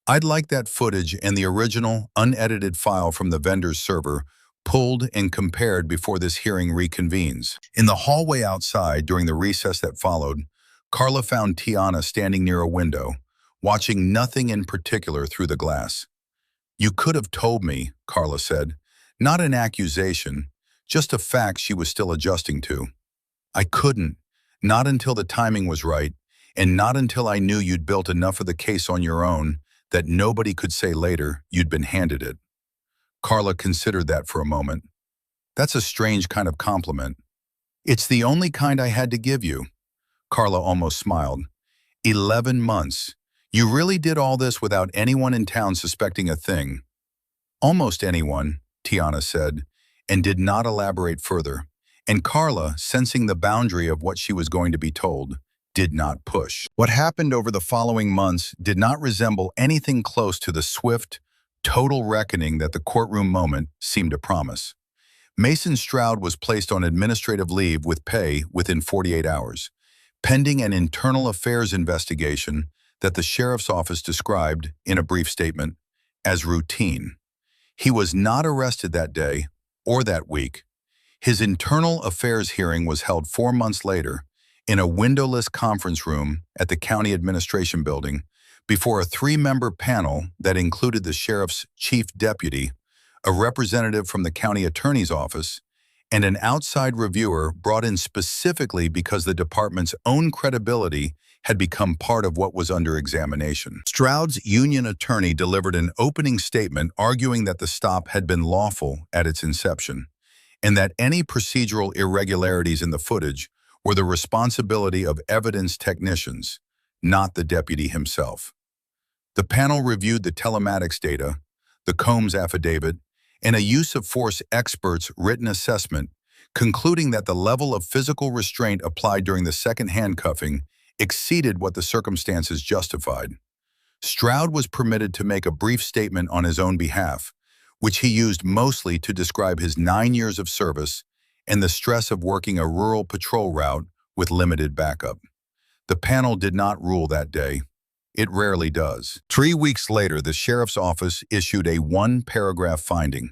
"I'd like that footage and the original, unedited file from the vendor's server pulled and compared before this hearing reconvenes." In the hallway outside, during the recess that followed, Carla found Tiana standing near a window, watching nothing in particular through the glass. "You could have told me," Carla said. Not an accusation, just a fact she was still adjusting to. "I couldn't, not until the timing was right, and not until I knew you'd built enough of the case on your own that nobody could say later you'd been handed it." Carla considered that for a moment. "That's a strange kind of compliment." "It's the only kind I had to give you." Carla almost smiled. 11 months. You really did all this without anyone in town suspecting a thing." "Almost anyone," Tiana said, and did not elaborate further. And Carla, sensing the boundary of what she was going to be told, did not push. What happened over the following months did not resemble anything close to the swift, total reckoning that the courtroom moment seemed to promise. Mason Stroud was placed on administrative leave with pay within 48 hours, pending an internal affairs investigation that the sheriff's office described, in a brief statement, as routine. He was not arrested that day or that week. His internal affairs hearing was held 4 months later in a windowless conference room at the county administration building before a 3-member panel that included the sheriff's chief deputy, a representative from the county attorney's office, and an outside reviewer brought in specifically because the department's own credibility had become part of what was under examination. Stroud's union attorney delivered an opening statement arguing that the stop had been lawful at its inception, and that any procedural irregularities in the footage were the responsibility of evidence technicians, not the deputy himself. The panel reviewed the telematics data, the Combs affidavit, and a use of force expert's written assessment, concluding that the level of physical restraint applied during the second handcuffing exceeded what the circumstances justified. Stroud was permitted to make a brief statement on his own behalf, which he used mostly to describe his 9 years of service and the stress of working a rural patrol route with limited backup. The panel did not rule that day. It rarely does. 3 weeks later, the sheriff's office issued a 1-paragraph finding.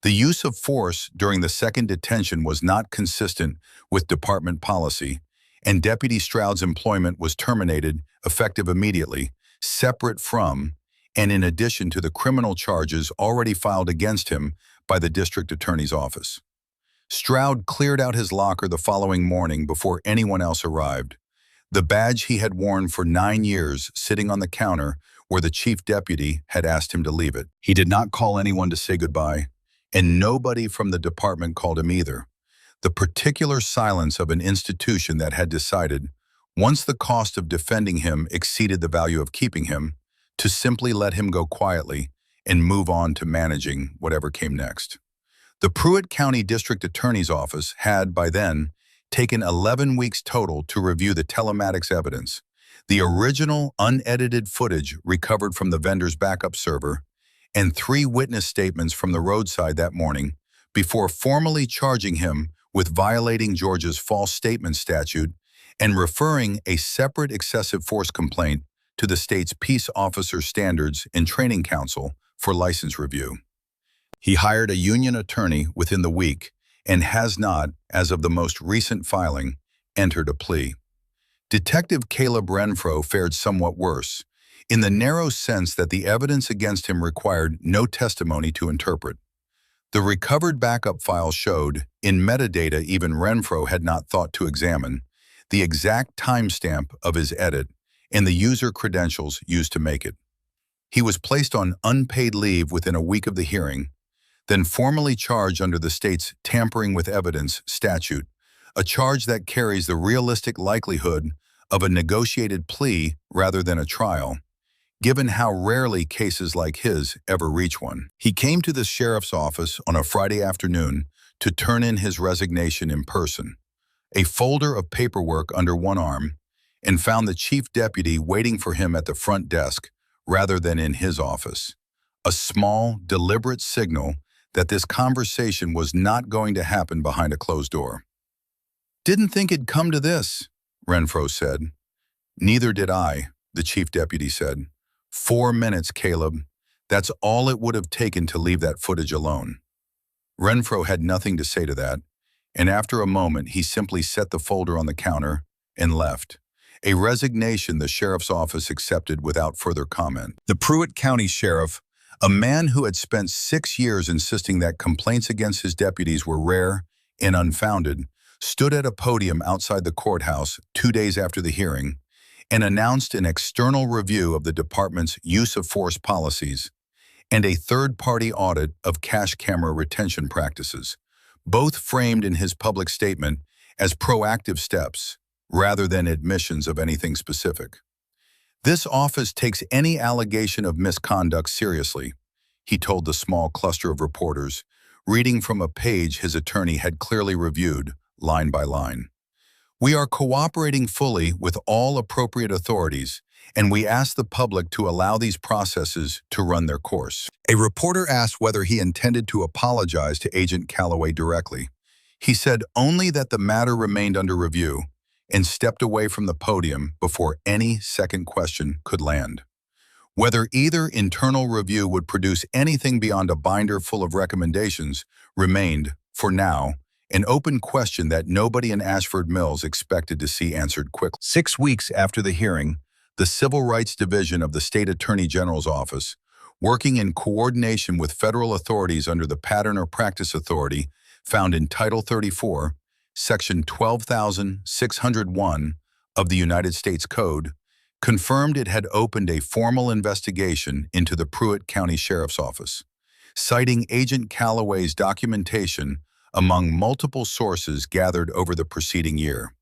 The use of force during the second detention was not consistent with department policy, and Deputy Stroud's employment was terminated effective immediately, separate from and in addition to the criminal charges already filed against him by the district attorney's office. Stroud cleared out his locker the following morning before anyone else arrived. The badge he had worn for 9 years sitting on the counter where the chief deputy had asked him to leave it. He did not call anyone to say goodbye, and nobody from the department called him either. The particular silence of an institution that had decided, once the cost of defending him exceeded the value of keeping him, to simply let him go quietly and move on to managing whatever came next. The Pruitt County District Attorney's Office had, by then, taken 11 weeks total to review the telematics evidence, the original unedited footage recovered from the vendor's backup server, and 3 witness statements from the roadside that morning before formally charging him with violating Georgia's false statement statute and referring a separate excessive force complaint to the state's Peace Officer Standards and Training Council for license review. He hired a union attorney within the week and has not, as of the most recent filing, entered a plea. Detective Caleb Renfro fared somewhat worse, in the narrow sense that the evidence against him required no testimony to interpret. The recovered backup file showed, in metadata even Renfro had not thought to examine, the exact timestamp of his edit and the user credentials used to make it. He was placed on unpaid leave within a week of the hearing, then formally charged under the state's tampering with evidence statute, a charge that carries the realistic likelihood of a negotiated plea rather than a trial, given how rarely cases like his ever reach one. He came to the sheriff's office on a Friday afternoon to turn in his resignation in person, a folder of paperwork under one arm, and found the chief deputy waiting for him at the front desk rather than in his office. A small, deliberate signal that this conversation was not going to happen behind a closed door. "Didn't think it'd come to this," Renfro said. "Neither did I," the chief deputy said. 4 minutes, Caleb. That's all it would have taken to leave that footage alone." Renfro had nothing to say to that, and after a moment he simply set the folder on the counter and left, a resignation the sheriff's office accepted without further comment. The Pruitt County Sheriff, a man who had spent 6 years insisting that complaints against his deputies were rare and unfounded, stood at a podium outside the courthouse 2 days after the hearing and announced an external review of the department's use of force policies and a third-party audit of cash camera retention practices, both framed in his public statement as proactive steps rather than admissions of anything specific. "This office takes any allegation of misconduct seriously," he told the small cluster of reporters, reading from a page his attorney had clearly reviewed, line by line. "We are cooperating fully with all appropriate authorities, and we ask the public to allow these processes to run their course." A reporter asked whether he intended to apologize to Agent Calloway directly. He said only that the matter remained under review and stepped away from the podium before any second question could land. Whether either internal review would produce anything beyond a binder full of recommendations remained, for now, an open question that nobody in Ashford Mills expected to see answered quickly. 6 weeks after the hearing, the Civil Rights Division of the State Attorney General's office, working in coordination with federal authorities under the Pattern or Practice Authority found in Title 34, Section 12,601 of the United States Code, confirmed it had opened a formal investigation into the Pruitt County Sheriff's Office, citing Agent Calloway's documentation among multiple sources gathered over the preceding year.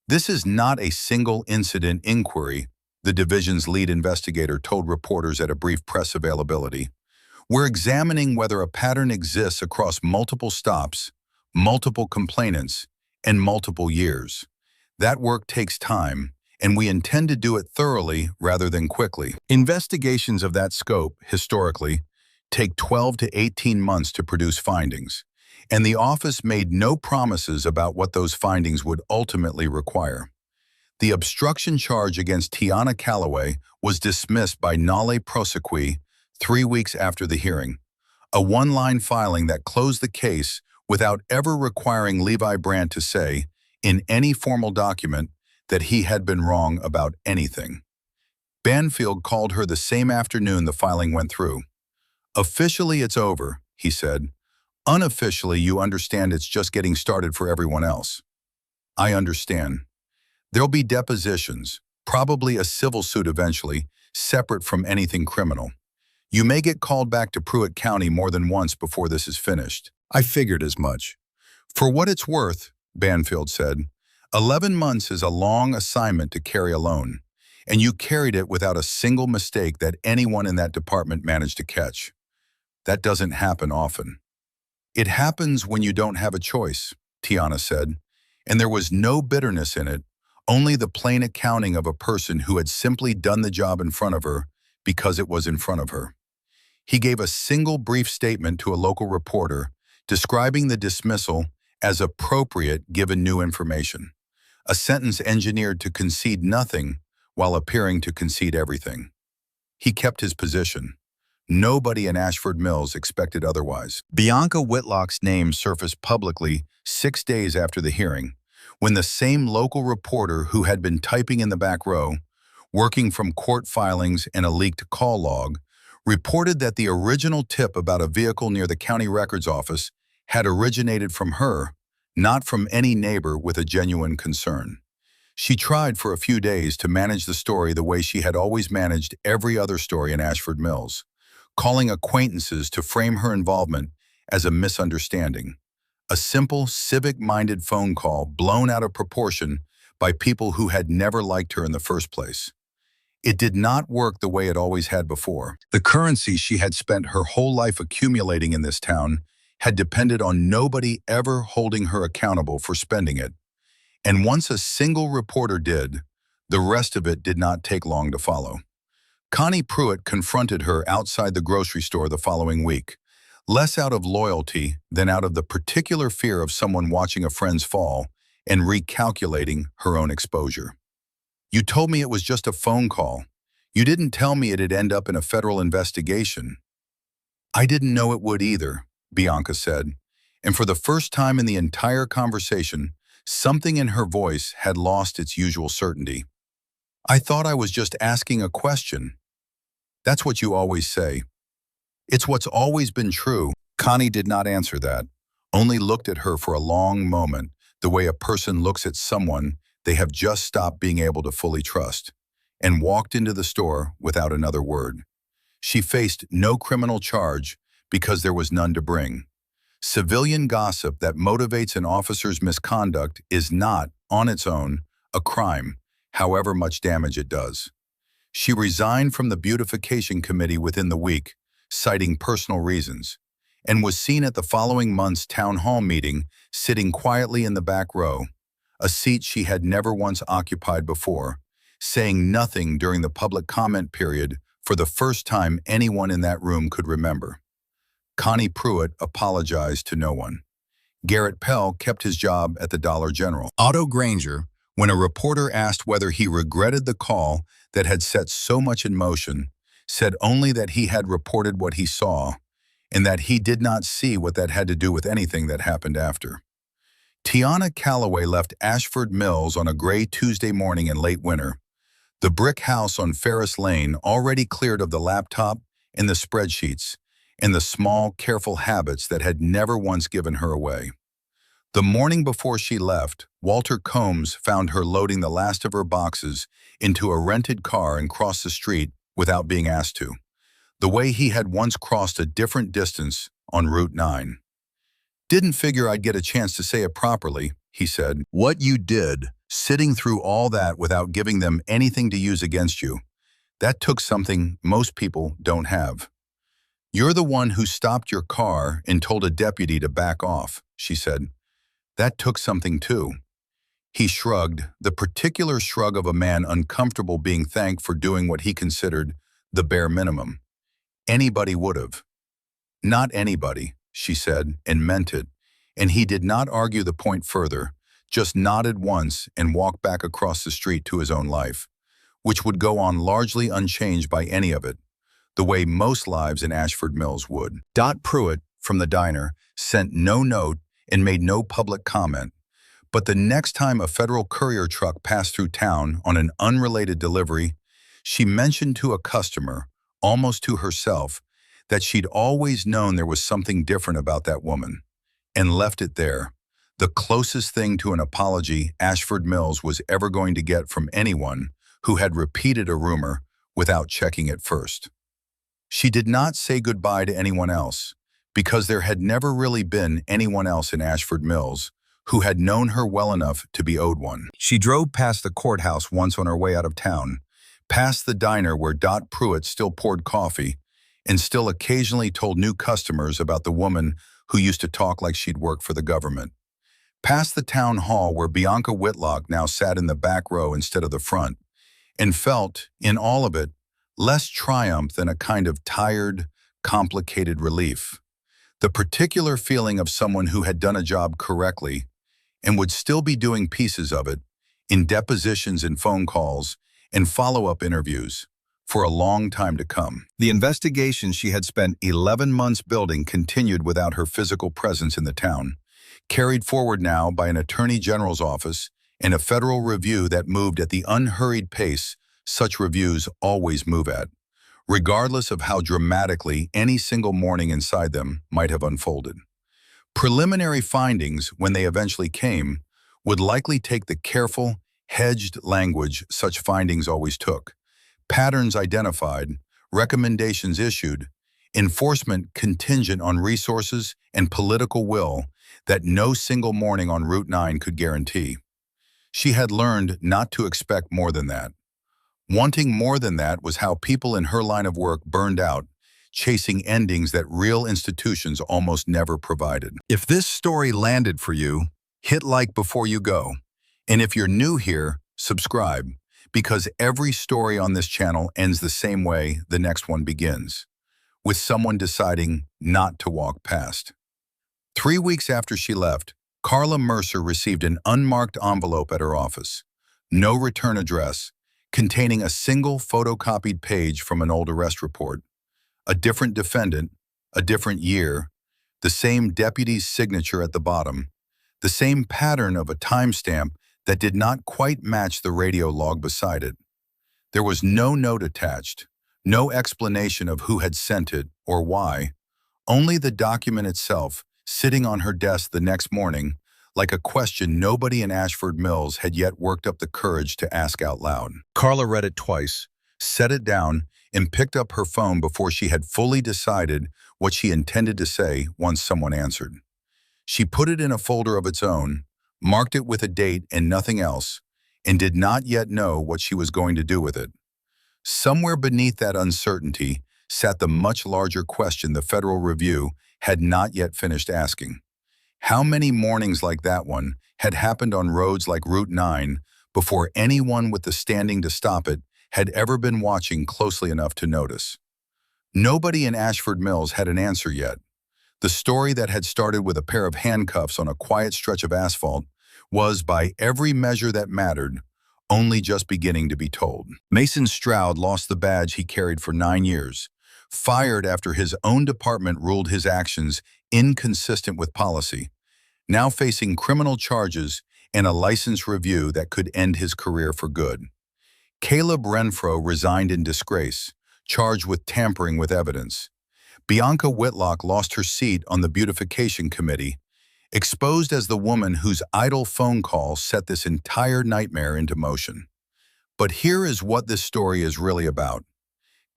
"This is not a single incident inquiry," the division's lead investigator told reporters at a brief press availability. "We're examining whether a pattern exists across multiple stops, multiple complainants, and multiple years. That work takes time, and we intend to do it thoroughly rather than quickly." Investigations of that scope, historically, take 12 to 18 months to produce findings, and the office made no promises about what those findings would ultimately require. The obstruction charge against Tiana Calloway was dismissed by nolle prosequi 3 weeks after the hearing, a one-line filing that closed the case without ever requiring Levi Brandt to say, in any formal document, that he had been wrong about anything. Banfield called her the same afternoon the filing went through. "Officially, it's over," he said. "Unofficially, you understand it's just getting started for everyone else." "I understand. There'll be depositions, probably a civil suit eventually, separate from anything criminal. You may get called back to Pruitt County more than once before this is finished." "I figured as much." "For what it's worth," Banfield said, 11 months is a long assignment to carry alone, and you carried it without a single mistake that anyone in that department managed to catch. That doesn't happen often." "It happens when you don't have a choice," Tiana said, and there was no bitterness in it, only the plain accounting of a person who had simply done the job in front of her because it was in front of her. He gave a single brief statement to a local reporter describing the dismissal as appropriate given new information, a sentence engineered to concede nothing while appearing to concede everything. He kept his position. Nobody in Ashford Mills expected otherwise. Bianca Whitlock's name surfaced publicly 6 days after the hearing, when the same local reporter who had been typing in the back row, working from court filings and a leaked call log, reported that the original tip about a vehicle near the county records office had originated from her, not from any neighbor with a genuine concern. She tried for a few days to manage the story the way she had always managed every other story in Ashford Mills, calling acquaintances to frame her involvement as a misunderstanding. A simple, civic-minded phone call blown out of proportion by people who had never liked her in the first place. It did not work the way it always had before. The currency she had spent her whole life accumulating in this town had depended on nobody ever holding her accountable for spending it. And once a single reporter did, the rest of it did not take long to follow. Connie Pruitt confronted her outside the grocery store the following week, less out of loyalty than out of the particular fear of someone watching a friend's fall and recalculating her own exposure. "You told me it was just a phone call. You didn't tell me it'd end up in a federal investigation." "I didn't know it would either," Bianca said, and for the first time in the entire conversation, something in her voice had lost its usual certainty. "I thought I was just asking a question." "That's what you always say." "It's what's always been true." Connie did not answer that, only looked at her for a long moment, the way a person looks at someone they have just stopped being able to fully trust, and walked into the store without another word. She faced no criminal charge because there was none to bring. Civilian gossip that motivates an officer's misconduct is not, on its own, a crime, however much damage it does. She resigned from the beautification committee within the week, citing personal reasons, and was seen at the following month's town hall meeting sitting quietly in the back row, a seat she had never once occupied before, saying nothing during the public comment period for the first time anyone in that room could remember. Connie Pruitt apologized to no one. Garrett Pell kept his job at the Dollar General. Otto Granger, when a reporter asked whether he regretted the call that had set so much in motion, said only that he had reported what he saw and that he did not see what that had to do with anything that happened after. Tiana Calloway left Ashford Mills on a gray Tuesday morning in late winter, the brick house on Ferris Lane already cleared of the laptop and the spreadsheets and the small, careful habits that had never once given her away. The morning before she left, Walter Combs found her loading the last of her boxes into a rented car and crossed the street without being asked to, the way he had once crossed a different distance on Route 9. "Didn't figure I'd get a chance to say it properly," he said. "What you did, sitting through all that without giving them anything to use against you, that took something most people don't have. You're the one who stopped your car and told a deputy to back off," she said. "That took something too." He shrugged, the particular shrug of a man uncomfortable being thanked for doing what he considered the bare minimum. "Anybody would have." "Not anybody," she said, and meant it, and he did not argue the point further, just nodded once and walked back across the street to his own life, which would go on largely unchanged by any of it, the way most lives in Ashford Mills would. Dot Pruitt, from the diner, sent no note and made no public comment, but the next time a federal courier truck passed through town on an unrelated delivery, she mentioned to a customer, almost to herself, that she'd always known there was something different about that woman, and left it there, the closest thing to an apology Ashford Mills was ever going to get from anyone who had repeated a rumor without checking it first. She did not say goodbye to anyone else, because there had never really been anyone else in Ashford Mills who had known her well enough to be owed one. She drove past the courthouse once on her way out of town, past the diner where Dot Pruitt still poured coffee, and still occasionally told new customers about the woman who used to talk like she'd worked for the government. Past the town hall where Bianca Whitlock now sat in the back row instead of the front, and felt, in all of it, less triumph than a kind of tired, complicated relief. The particular feeling of someone who had done a job correctly and would still be doing pieces of it in depositions and phone calls and follow-up interviews for a long time to come. The investigation she had spent 11 months building continued without her physical presence in the town, carried forward now by an attorney general's office and a federal review that moved at the unhurried pace such reviews always move at, regardless of how dramatically any single morning inside them might have unfolded. Preliminary findings, when they eventually came, would likely take the careful, hedged language such findings always took, patterns identified, recommendations issued, enforcement contingent on resources and political will that no single morning on Route 9 could guarantee. She had learned not to expect more than that. Wanting more than that was how people in her line of work burned out, chasing endings that real institutions almost never provided. If this story landed for you, hit like before you go. And if you're new here, subscribe, because every story on this channel ends the same way the next one begins, with someone deciding not to walk past. 3 weeks after she left, Carla Mercer received an unmarked envelope at her office. No return address, containing a single photocopied page from an old arrest report. A different defendant, a different year, the same deputy's signature at the bottom, the same pattern of a timestamp that did not quite match the radio log beside it. There was no note attached, no explanation of who had sent it or why, only the document itself sitting on her desk the next morning, like a question nobody in Ashford Mills had yet worked up the courage to ask out loud. Carla read it twice, set it down, and picked up her phone before she had fully decided what she intended to say once someone answered. She put it in a folder of its own, marked it with a date and nothing else, and did not yet know what she was going to do with it. Somewhere beneath that uncertainty sat the much larger question the Federal Review had not yet finished asking. How many mornings like that one had happened on roads like Route 9 before anyone with the standing to stop it had ever been watching closely enough to notice? Nobody in Ashford Mills had an answer yet. The story that had started with a pair of handcuffs on a quiet stretch of asphalt was, by every measure that mattered, only just beginning to be told. Mason Stroud lost the badge he carried for 9 years, fired after his own department ruled his actions inconsistent with policy, now facing criminal charges and a license review that could end his career for good. Caleb Renfro resigned in disgrace, charged with tampering with evidence. Bianca Whitlock lost her seat on the beautification committee, exposed as the woman whose idle phone call set this entire nightmare into motion. But here is what this story is really about.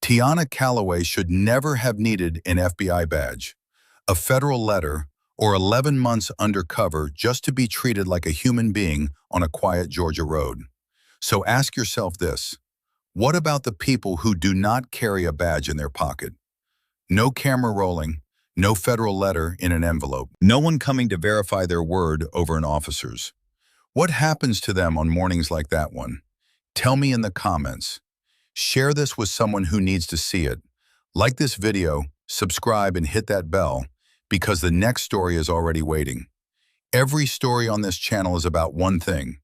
Tiana Calloway should never have needed an FBI badge, a federal letter, or 11 months undercover just to be treated like a human being on a quiet Georgia road. So ask yourself this: what about the people who do not carry a badge in their pocket? No camera rolling, no federal letter in an envelope, no one coming to verify their word over an officer's. What happens to them on mornings like that one? Tell me in the comments. Share this with someone who needs to see it. Like this video, subscribe, and hit that bell, because the next story is already waiting. Every story on this channel is about one thing: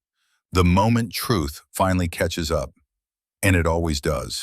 the moment truth finally catches up. And it always does.